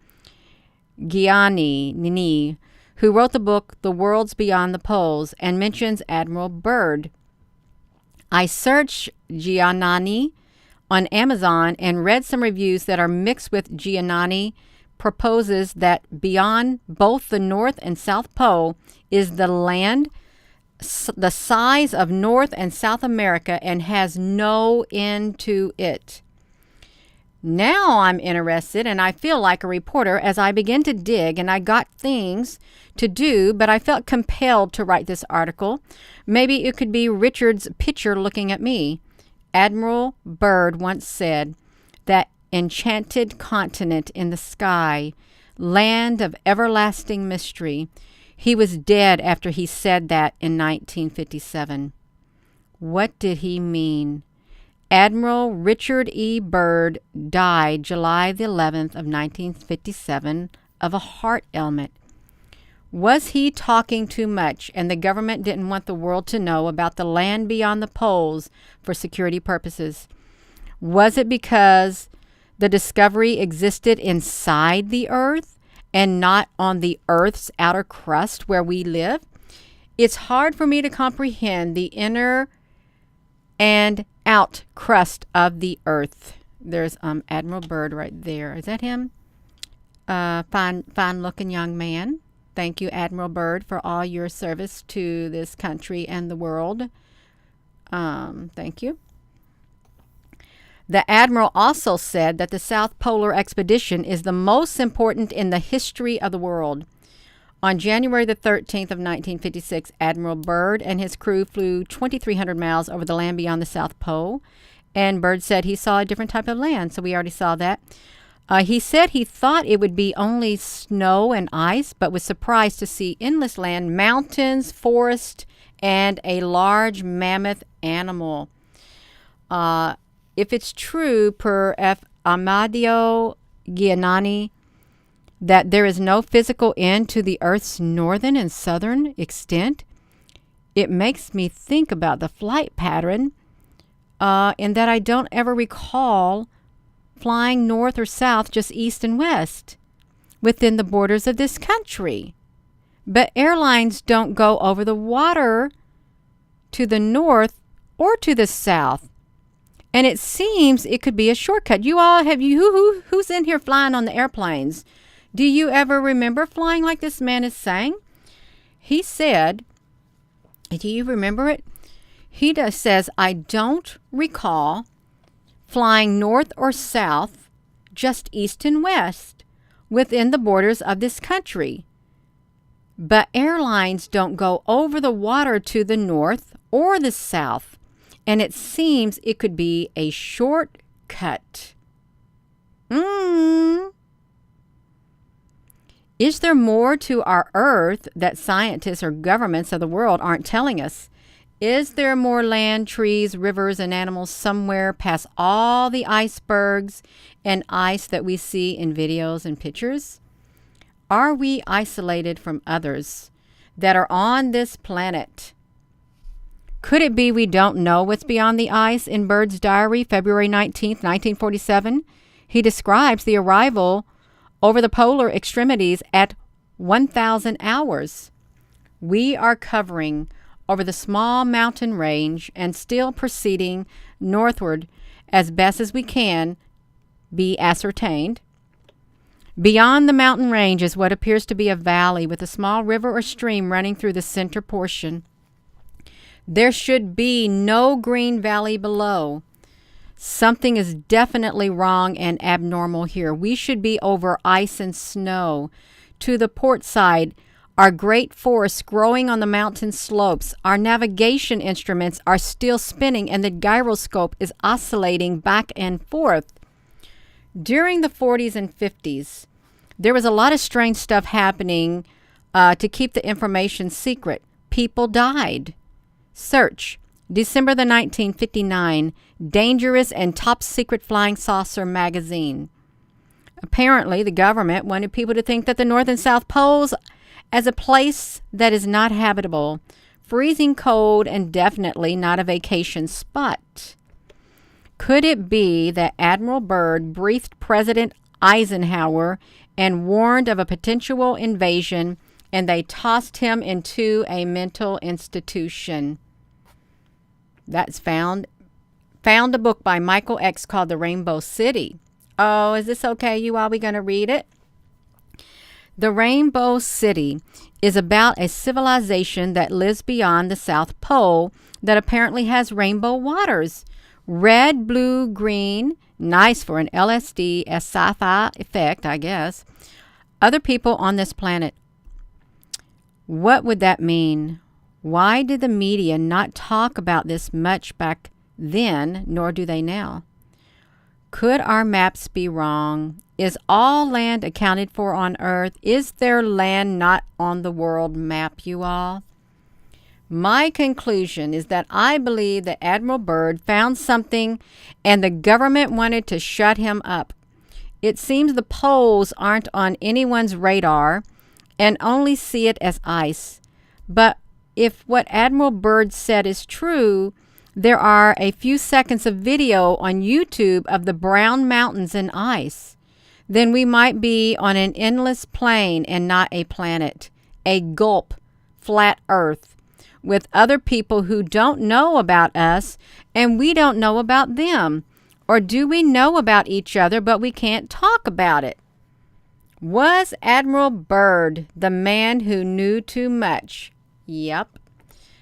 Giannini, who wrote the book The Worlds Beyond the Poles, and mentions Admiral Bryd. I searched Giannini on Amazon and read some reviews that are mixed with Giannini proposes that beyond both the North and South Pole is the land the size of North and South America and has no end to it. Now I'm interested, and I feel like a reporter as I begin to dig, and I got things to do, but I felt compelled to write this article. Maybe it could be Richard's picture looking at me. Admiral Bryd once said, "That enchanted continent in the sky, land of everlasting mystery." He was dead after he said that in 1957. What did he mean? Admiral Richard E. Bryd died July the 11th of 1957 of a heart ailment. Was he talking too much and the government didn't want the world to know about the land beyond the poles for security purposes? Was it because the discovery existed inside the Earth and not on the Earth's outer crust where we live? It's hard for me to comprehend the inner and out crust of the Earth. There's Admiral Bryd right there. Is that him? Fine-looking young man. Thank you, Admiral Bryd, for all your service to this country and the world. Thank you. The Admiral also said that the South Polar Expedition is the most important in the history of the world. On January the 13th of 1956, Admiral Bryd and his crew flew 2,300 miles over the land beyond the South Pole, and Bryd said he saw a different type of land, so we already saw that. He said he thought it would be only snow and ice, but was surprised to see endless land, mountains, forest, and a large mammoth animal. If it's true, per F. Amadeo Giannini, that there is no physical end to the Earth's northern and southern extent, it makes me think about the flight pattern, in that I don't ever recall flying north or south, just east and west, within the borders of this country. But airlines don't go over the water to the north or to the south. And it seems it could be a shortcut. You all, who's in here flying on the airplanes? Do you ever remember flying like this man is saying? He said, do you remember it? He says, I don't recall flying north or south, just east and west, within the borders of this country. But airlines don't go over the water to the north or the south, and it seems it could be a shortcut. Is there more to our Earth that scientists or governments of the world aren't telling us? Is there more land, trees, rivers, and animals somewhere past all the icebergs and ice that we see in videos and pictures? Are we isolated from others that are on this planet? Could it be we don't know what's beyond the ice? In Bryd's diary, February 19th, 1947, he describes the arrival over the polar extremities at 1,000 hours. We are covering over the small mountain range and still proceeding northward as best as we can be ascertained. Beyond the mountain range is what appears to be a valley with a small river or stream running through the center portion. There should be no green valley below. Something is definitely wrong and abnormal here. We should be over ice and snow. To the port side are great forests growing on the mountain slopes. Our navigation instruments are still spinning and the gyroscope is oscillating back and forth. During the 40s and 50s, there was a lot of strange stuff happening to keep the information secret. People died. Search, December the 1959, Dangerous and Top Secret Flying Saucer magazine. Apparently, the government wanted people to think that the North and South Poles as a place that is not habitable, freezing cold, and definitely not a vacation spot. Could it be that Admiral Bryd briefed President Eisenhower and warned of a potential invasion, and they tossed him into a mental institution? That's found a book by Michael X called The Rainbow City. Oh, is this okay, you all? We going to read it? The Rainbow City is about a civilization that lives beyond the South Pole that apparently has rainbow waters. Red, blue, green. Nice for an LSD, a sci-fi effect, I guess. Other people on this planet. What would that mean? Why did the media not talk about this much back then, nor do they now? Could our maps be wrong? Is all land accounted for on Earth? Is there land not on the world map, you all? My conclusion is that I believe that Admiral Bryd found something and the government wanted to shut him up. It seems the poles aren't on anyone's radar and only see it as ice. But if what Admiral Bryd said is true, there are a few seconds of video on YouTube of the brown mountains and ice. Then we might be on an endless plain and not a planet, a gulp, flat Earth, with other people who don't know about us and we don't know about them. Or do we know about each other but we can't talk about it? Was Admiral Bryd the man who knew too much? Yep.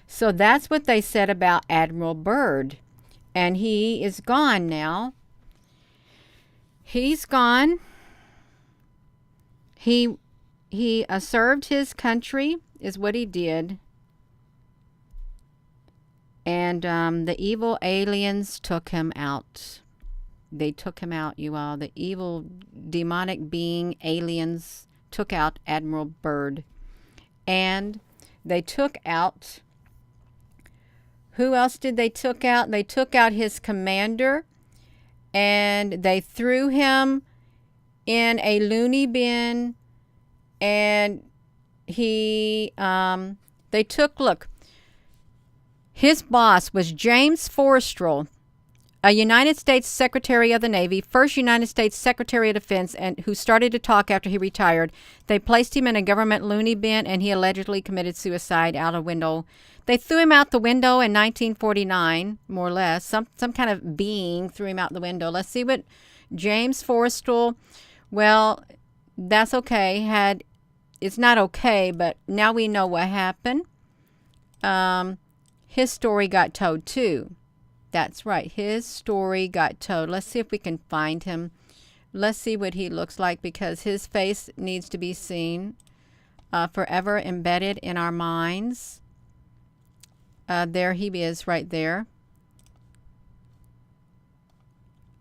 So that's what they said about Admiral Bryd. And he is gone now. He's gone. He served his country, is what he did. And the evil aliens took him out. They took him out, you all. The evil demonic being aliens took out Admiral Bryd. And they took out... Who else did they took out? They took out his commander. And they threw him in a loony bin. And they took... Look. His boss was James Forrestal, a United States Secretary of the Navy, first United States Secretary of Defense, and who started to talk after he retired. They placed him in a government loony bin, and he allegedly committed suicide out a window. They threw him out the window in 1949, more or less. Some kind of being threw him out the window. Let's see what James Forrestal, well, that's okay. It's not okay, but now we know what happened. His story got told too. That's right. His story got told. Let's see if we can find him. Let's see what he looks like, because his face needs to be seen, forever embedded in our minds. There he is right there.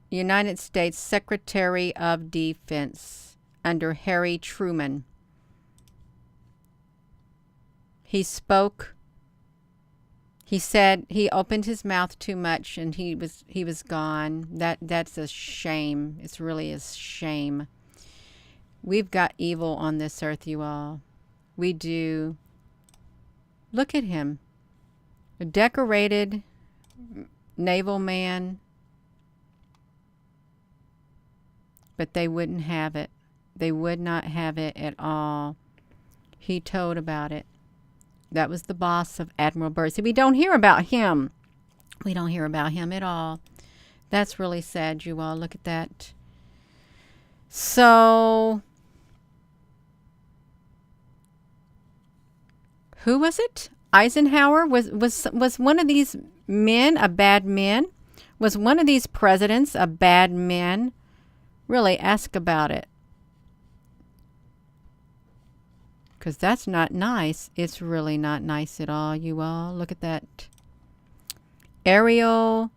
United States Secretary of Defense under Harry Truman. He spoke. He said he opened his mouth too much and he was gone. That's a shame. It's really a shame. We've got evil on this earth, you all. We do. Look at him. A decorated naval man. But they wouldn't have it. They would not have it at all. He told about it. That was the boss of Admiral Bryd. See, we don't hear about him. We don't hear about him at all. That's really sad, you all. Look at that. So, who was it? Eisenhower was one of these men a bad man? Was one of these presidents a bad man? Really, ask about it. Because that's not nice. It's really not nice at all, you all. Look at that. Aerial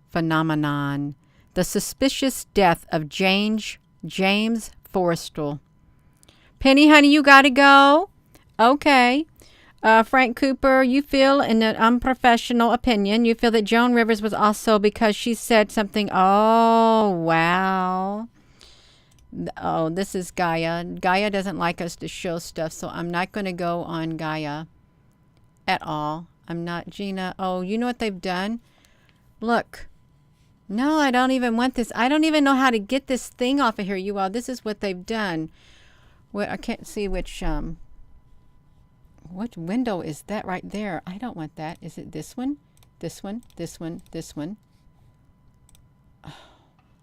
phenomenon. The suspicious death of James Forrestal. Penny, honey, you got to go? Okay. Frank Cooper, you feel, in an unprofessional opinion, you feel that Joan Rivers was also because she said something. Oh, wow. Oh, this is Gaia. Gaia doesn't like us to show stuff, so I'm not going to go on Gaia at all. I'm not. Gina, oh, you know what they've done? Look. No, I don't even want this. I don't even know how to get this thing off of here, you all. This is what they've done. Well, I can't see which window is that right there? I don't want that. Is it this one? This one? This one? This one? Oh,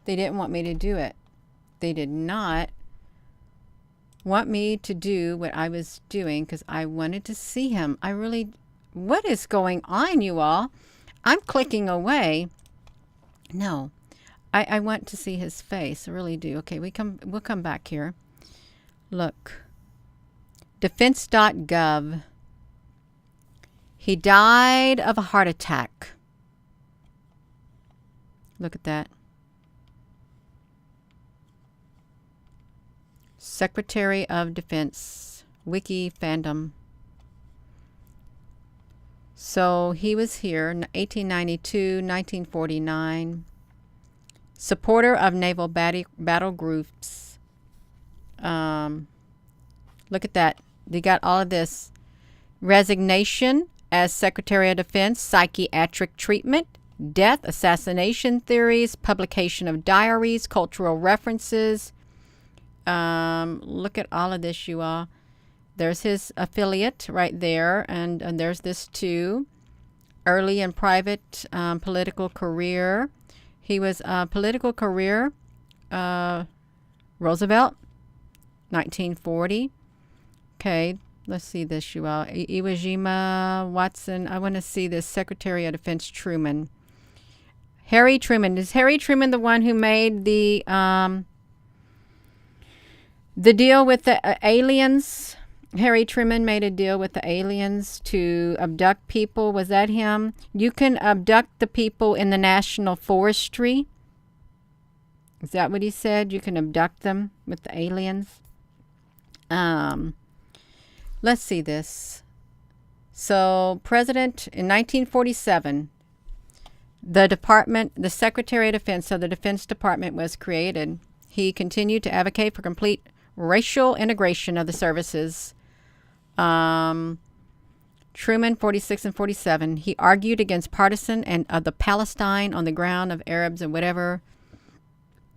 they didn't want me to do it. They did not want me to do what I was doing because I wanted to see him. I really... What is going on, you all? I'm clicking away. No. I want to see his face. I really do. Okay, we'll come back here. Look. Defense.gov. He died of a heart attack. Look at that. Secretary of Defense. Wiki fandom. So he was here in 1892, 1949. Supporter of naval battle groups. Look at that. They got all of this. Resignation as Secretary of Defense, psychiatric treatment, death, assassination theories, publication of diaries, cultural references. Look at all of this, you all. There's his affiliate right there, and there's this too. Early and private political career. He was political career, Roosevelt, 1940. Okay, let's see this, you all. Iwo Jima, Watson. I want to see this. Secretary of Defense Truman. Harry Truman. Is Harry Truman the one who made the deal with the aliens? Harry Truman made a deal with the aliens to abduct people. Was that him? You can abduct the people in the National Forestry. Is that what he said? You can abduct them with the aliens. Let's see this. So, President in 1947, the Secretary of Defense, so the Defense Department was created. He continued to advocate for complete racial integration of the services. Truman, 46 and 47. He argued against partisan and the Palestine on the ground of Arabs and whatever.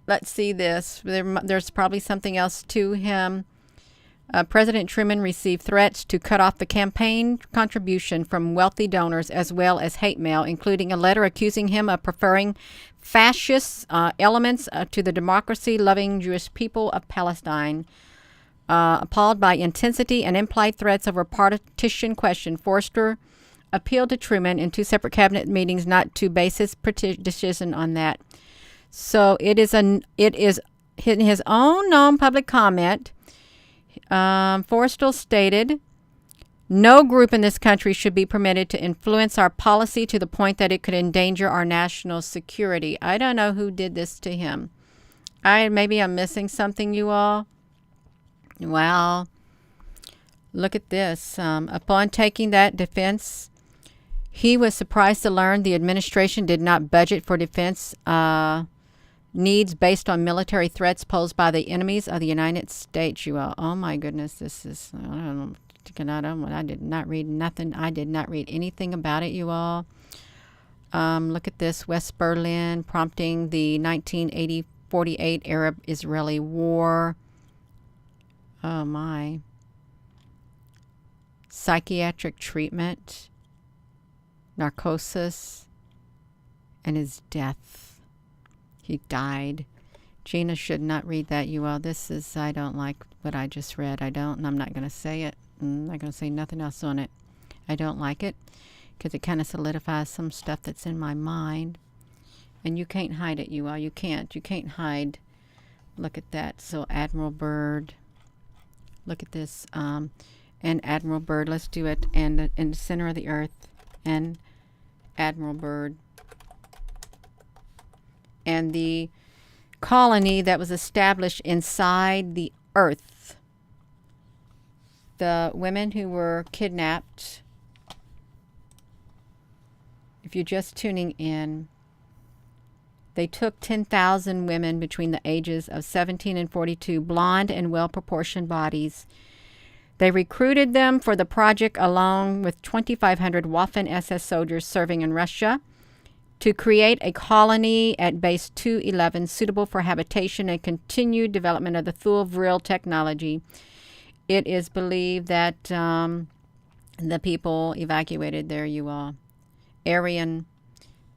Let's see this. There's probably something else to him. President Truman received threats to cut off the campaign contribution from wealthy donors as well as hate mail, including a letter accusing him of preferring fascist elements to the democracy-loving Jewish people of Palestine. Appalled by intensity and implied threats over partition question, Forrester appealed to Truman in two separate cabinet meetings not to base his decision on that. So it is in his own known public comment. Forrestal stated, "No group in this country should be permitted to influence our policy to the point that it could endanger our national security." I don't know who did this to him. Maybe I'm missing something, you all. Well, Look at this. Upon taking that defense, he was surprised to learn the administration did not budget for defense needs based on military threats posed by the enemies of the United States. You all, oh my goodness, this is, I don't know, I did not read nothing. I did not read anything about it, you all. Look at this, West Berlin prompting the 1948 Arab-Israeli War. Oh my. Psychiatric treatment, narcosis, and his death. He died. Gina should not read that, you all. This is, I don't like what I just read. I don't, and I'm not going to say it. I'm not going to say nothing else on it. I don't like it because it kind of solidifies some stuff that's in my mind. And you can't hide it, you all. You can't. You can't hide. Look at that. So Admiral Bryd. Look at this. And Admiral Bryd. Let's do it. And in the center of the earth. And Admiral Bryd. And the colony that was established inside the earth. The women who were kidnapped. If you're just tuning in, they took 10,000 women between the ages of 17 and 42, blonde and well-proportioned bodies. They recruited them for the project along with 2,500 Waffen SS soldiers serving in Russia to create a colony at Base 211 suitable for habitation and continued development of the Thule Vril technology. It is believed that the people evacuated there, you all. Ariane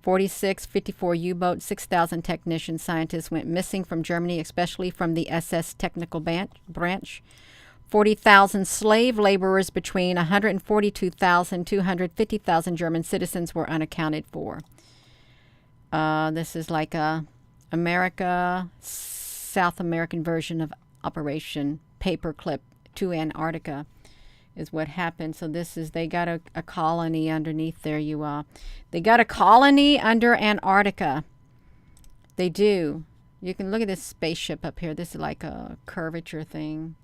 46, 54 U-boat, 6,000 technicians, scientists went missing from Germany, especially from the SS technical branch. 40,000 slave laborers between 142,000 to 250,000 German citizens were unaccounted for. This is like a South American version of Operation Paperclip to Antarctica is what happened. So this is, they got a colony underneath there, you all. They got a colony under Antarctica. They do. You can look at this spaceship up here. This is like a curvature thing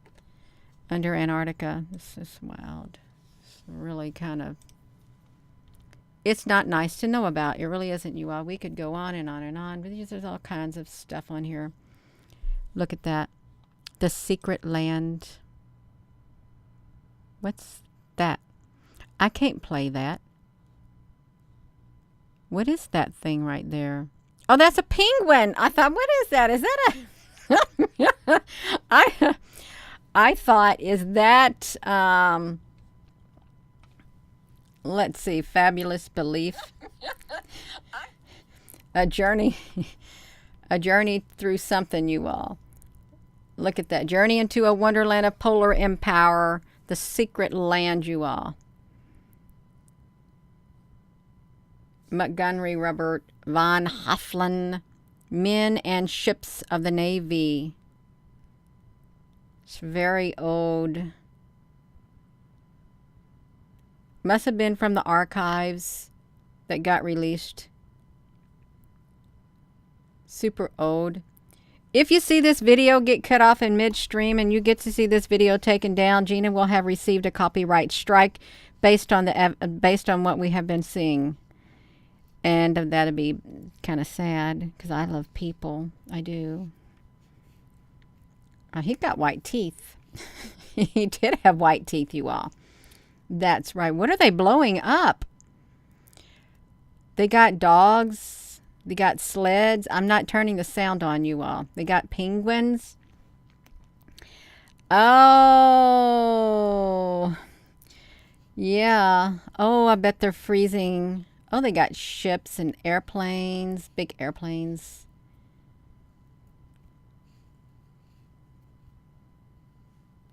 under Antarctica. This is wild. It's really kind of, it's not nice to know about. It really isn't, you all. We could go on and on and on, but there's all kinds of stuff on here. Look at that. The secret land. What's that? I can't play that. What is that thing right there? Oh, that's a penguin. I thought, what is that? Is that a... I thought, is that... let's see. Fabulous belief. A journey. A journey through something, you all. Look at that. Journey into a wonderland of polar empower. The secret land, you all. Montgomery Robert von Hofflin. Men and ships of the Navy. It's very old. Must have been from the archives that got released. Super old. If you see this video get cut off in midstream and you get to see this video taken down, Gina will have received a copyright strike based on what we have been seeing. And that'd be kind of sad because I love people. I do. He got white teeth. He did have white teeth, you all. That's right. What are they blowing up? They got dogs. They got sleds. I'm not turning the sound on, you all. They got penguins. Oh. Yeah. Oh, I bet they're freezing. Oh, they got ships and airplanes. Big airplanes.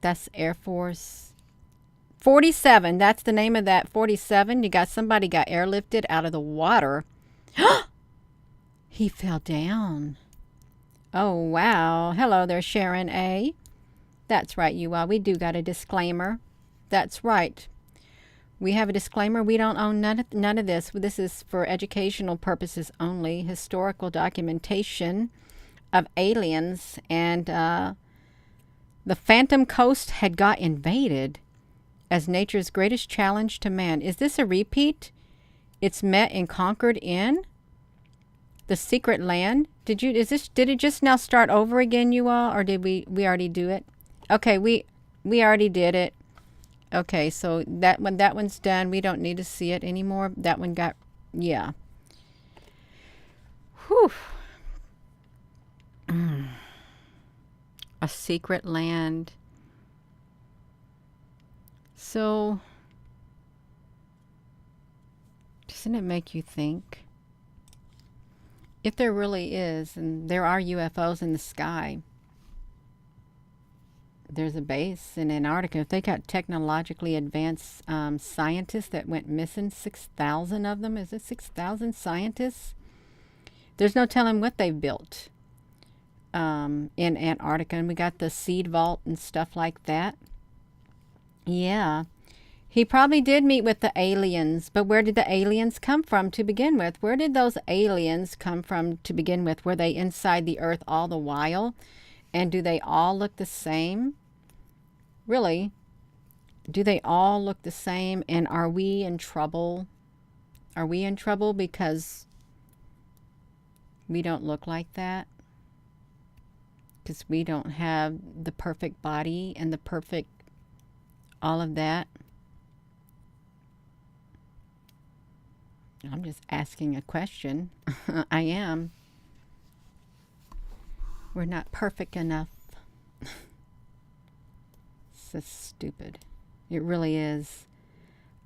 That's Air Force. 47. That's the name of that. 47. You got somebody got airlifted out of the water. He fell down. Oh, wow. Hello there, Sharon A. That's right, you all. We do got a disclaimer. That's right. We have a disclaimer. We don't own none of this. This is for educational purposes only. Historical documentation of aliens. And the Phantom Coast had got invaded. as nature's greatest challenge to man. Is this a repeat? It's met and conquered in the secret land. Did it just now start over again, you all, or did we already do it? Okay, we already did it. Okay, so that one's done. We don't need to see it anymore. That one got, yeah. Whew. A secret land. So, doesn't it make you think? If there really is, and there are UFOs in the sky, there's a base in Antarctica. If they got technologically advanced scientists that went missing, 6,000 of them, is it 6,000 scientists? There's no telling what they've built in Antarctica. And we got the seed vault and stuff like that. Yeah. He probably did meet with the aliens, but where did the aliens come from to begin with? Where did those aliens come from to begin with? Were they inside the earth all the while? And do they all look the same? Really? Do they all look the same? And are we in trouble? Are we in trouble because we don't look like that? Because we don't have the perfect body and the perfect all of that? I'm just asking a question. I am. We're not perfect enough. So stupid. It really is.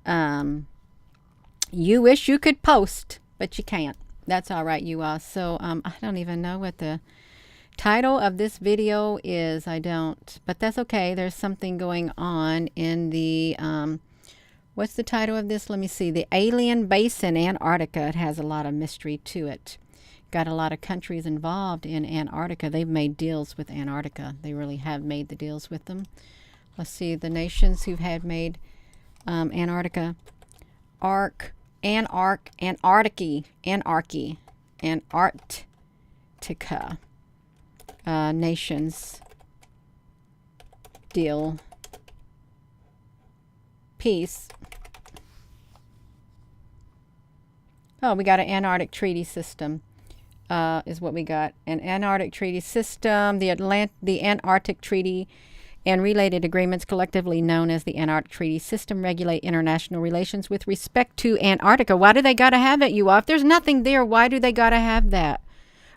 You wish you could post, but you can't. That's all right, you all. So I don't even know what the title of this video is. I don't. But that's okay. There's something going on in the... what's the title of this? Let me see. The Alien Base in Antarctica. It has a lot of mystery to it. Got a lot of countries involved in Antarctica. They've made deals with Antarctica. They really have made the deals with them. Let's see. The nations who have made Antarctica. Antarctica. Nations. Deal. Peace. Oh, we got an Antarctic Treaty System, is what we got. An Antarctic Treaty System, the Antarctic Treaty and related agreements, collectively known as the Antarctic Treaty System, regulate international relations with respect to Antarctica. Why do they got to have it, you all? If there's nothing there, why do they got to have that?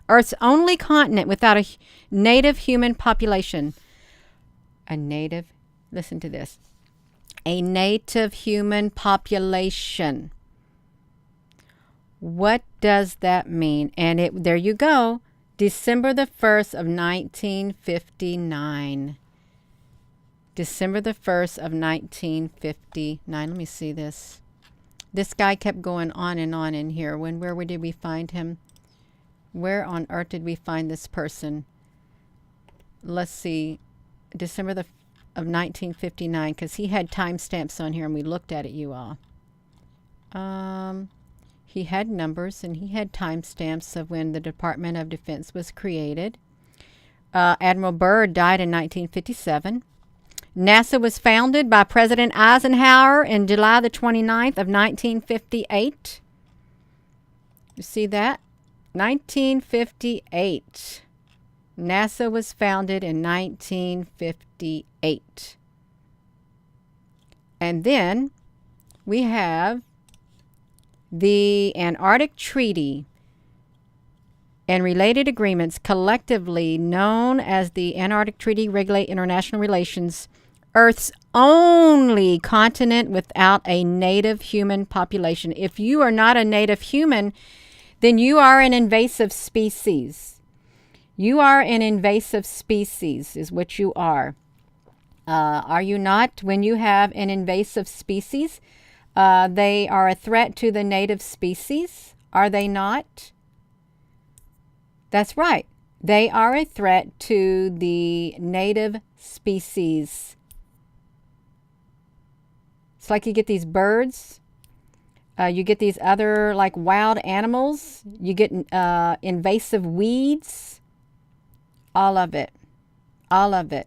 Earth's only continent without a native human population. Listen to this. A native human population. What does that mean? And there you go. December the 1st of 1959. December the 1st of 1959. Let me see this. This guy kept going on and on in here. Where did we find him? Where on earth did we find this person? Let's see. December of 1959, because he had timestamps on here and we looked at it, you all. He had numbers and he had timestamps of when the Department of Defense was created. Admiral Bryd died in 1957. NASA was founded by President Eisenhower in July the 29th of 1958. You see that? 1958. NASA was founded in 1958. And then we have the Antarctic Treaty and related agreements, collectively known as the Antarctic Treaty, regulate international relations. Earth's only continent without a native human population. If you are not a native human, then you are an invasive species. You are an invasive species is what you are. Are you not? When you have an invasive species, they are a threat to the native species. Are they not? That's right. They are a threat to the native species. It's like you get these birds. You get these other like wild animals. You get invasive weeds. All of it. All of it.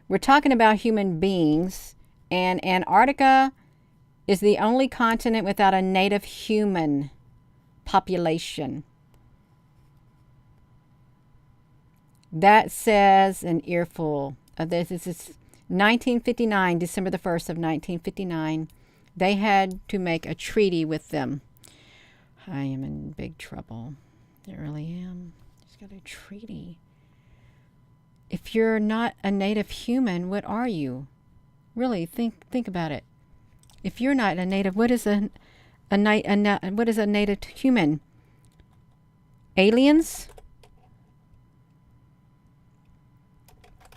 We're talking about human beings And Antarctica is the only continent without a native human population. That says an earful of this. This is 1959, December the 1st of 1959. They had to make a treaty with them. I am in big trouble. I really am. Just got a treaty. If you're not a native human, what are you? Really, think about it. If you're not a native, what is a native human? Aliens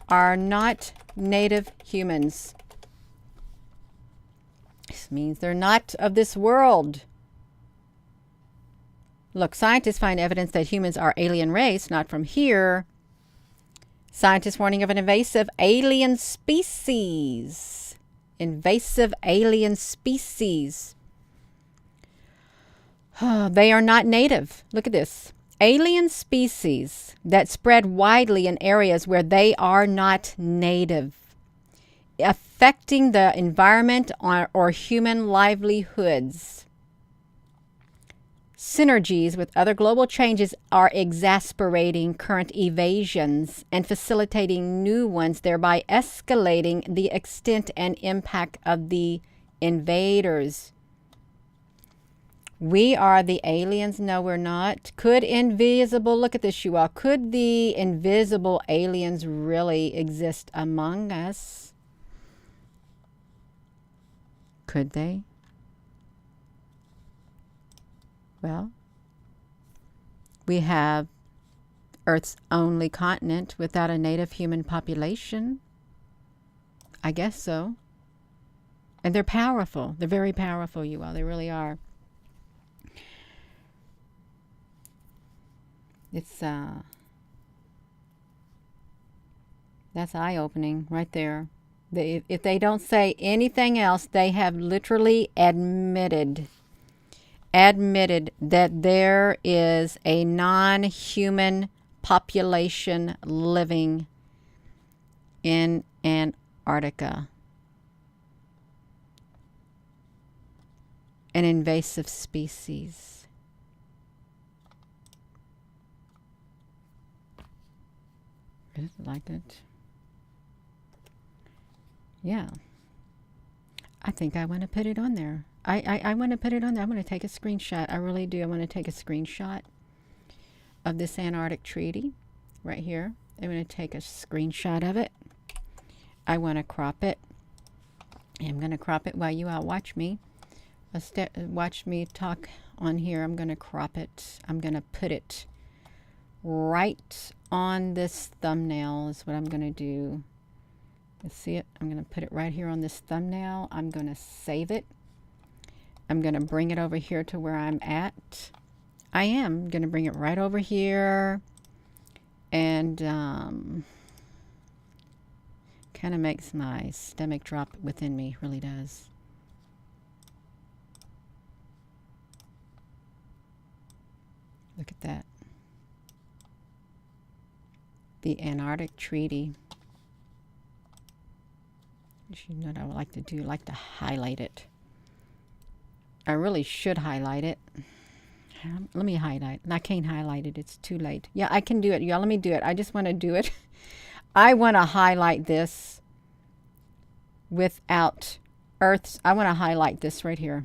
are not native humans. This means they're not of this world. Look, scientists find evidence that humans are alien race, not from here. Scientists warning of an invasive alien species. Invasive alien species. Oh, they are not native. Look at this. Alien species that spread widely in areas where they are not native, affecting the environment or human livelihoods. Synergies with other global changes are exasperating current evasions and facilitating new ones, thereby escalating the extent and impact of the invaders. We are the aliens. No, we're not. Could invisible, look at this, you all. Could the invisible aliens really exist among us? Could they? Well, we have Earth's only continent without a native human population. I guess so. And they're powerful. They're very powerful, you all. They really are. It's, that's eye-opening right there. If they don't say anything else, they have literally admitted that there is a non-human population living in Antarctica. An invasive species. Is it like it? Yeah. I think I want to put it on there. I want to put it on there. I want to take a screenshot. I really do. I want to take a screenshot of this Antarctic treaty right here. I'm going to take a screenshot of it. I want to crop it. I'm going to crop it while you all watch me. Watch me talk on here. I'm going to crop it. I'm going to put it right on this thumbnail is what I'm going to do. You see it? I'm going to put it right here on this thumbnail. I'm going to save it. I'm going to bring it over here to where I'm at. I am going to bring it right over here. And kind of makes my stomach drop within me. Really does. Look at that. The Antarctic Treaty. You know what I would like to do? I like to highlight it. I really should highlight it. Let me highlight. I can't highlight it. It's too late. Yeah, I can do it. Y'all, let me do it. I just want to do it. I want to highlight this without Earth's. I want to highlight this right here.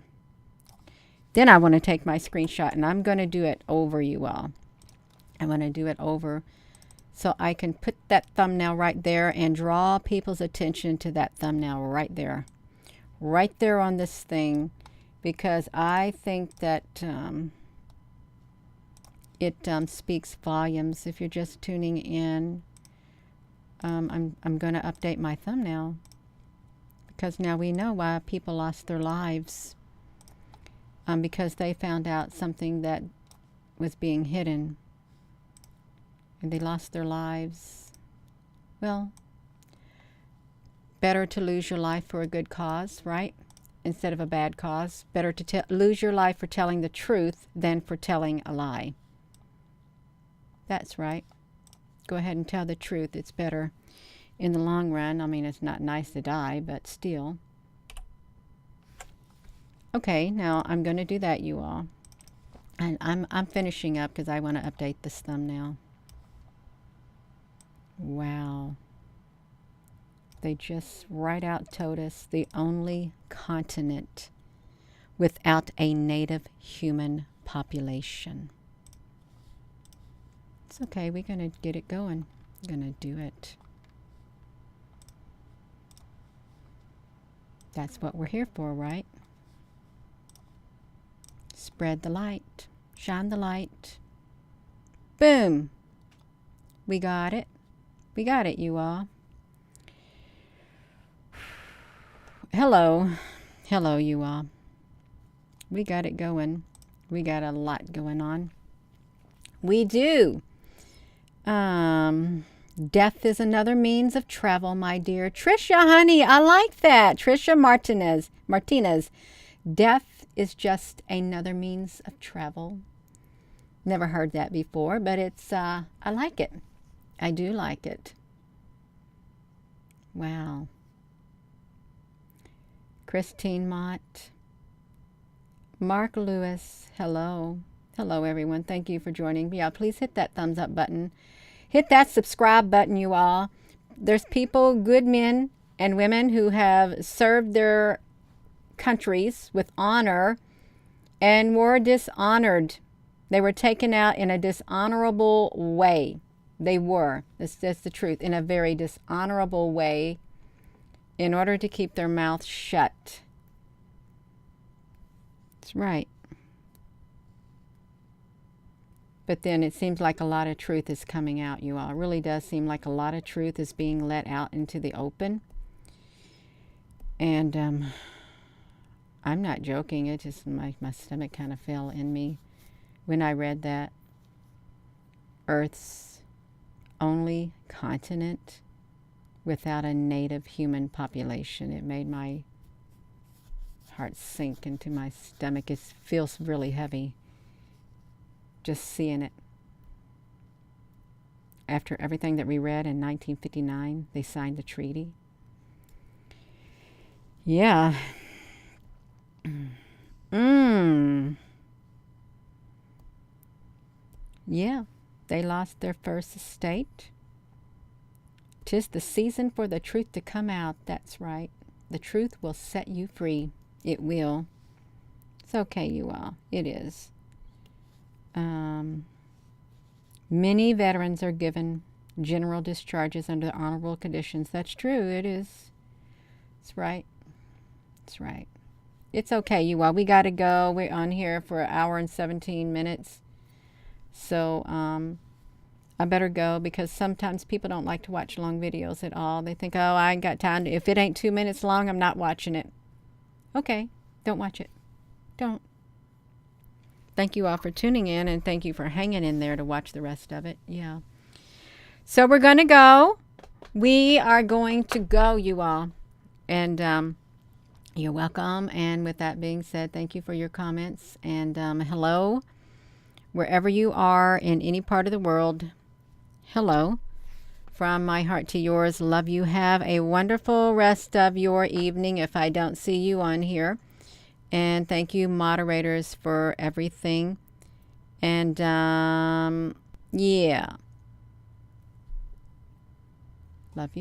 Then I want to take my screenshot, and I'm going to do it over you all. I want to do it over so I can put that thumbnail right there and draw people's attention to that thumbnail right there. Right there on this thing. Because I think that it speaks volumes. If you're just tuning in, I'm going to update my thumbnail. Because now we know why people lost their lives. Because they found out something that was being hidden. And they lost their lives. Well, better to lose your life for a good cause, right? Instead of a bad cause. Better to lose your life for telling the truth than for telling a lie. That's right. Go ahead and tell the truth. It's better in the long run. I mean, it's not nice to die, but still. Okay, now I'm going to do that, you all. And I'm finishing up because I want to update this thumbnail. Wow. They just right out told us the only continent without a native human population. It's okay. We're going to get it going. We're going to do it. That's what we're here for, right? Spread the light. Shine the light. Boom. We got it. We got it, you all. Hello. Hello, you all. We got it going. We got a lot going on. We do. Death is another means of travel, my dear. Trisha, honey, I like that. Trisha Martinez. Death is just another means of travel. Never heard that before, but it's, I like it. I do like it. Wow. Christine Mott. Mark Lewis, hello. Hello, everyone. Thank you for joining me. Yeah, please hit that thumbs up button. Hit that subscribe button, you all. There's people, good men and women, who have served their countries with honor and were dishonored. They were taken out in a dishonorable way. They were. That's the truth. In a very dishonorable way, in order to keep their mouth shut. That's right. But then it seems like a lot of truth is coming out, you all. It really does seem like a lot of truth is being let out into the open. And I'm not joking. It just, my stomach kind of fell in me when I read that. Earth's only continent without a native human population. It made my heart sink into my stomach. It feels really heavy just seeing it. After everything that we read in 1959, they signed the treaty. Yeah. Yeah, they lost their first estate. 'Tis the season for the truth to come out. That's right. The truth will set you free. It will. It's okay, you all. It is. Many veterans are given general discharges under honorable conditions. That's true. It is. It's right. It's right. It's okay, you all. We got to go. We're on here for an hour and 17 minutes. So, I better go, because sometimes people don't like to watch long videos at all. They think, oh, I ain't got time. If it ain't 2 minutes long, I'm not watching it. Okay. Don't watch it. Don't. Thank you all for tuning in, and thank you for hanging in there to watch the rest of it. Yeah. So we're going to go. We are going to go, you all. And you're welcome. And with that being said, thank you for your comments. And hello, wherever you are in any part of the world. Hello. From my heart to yours. Love you. Have a wonderful rest of your evening if I don't see you on here. And thank you, moderators, for everything. And yeah.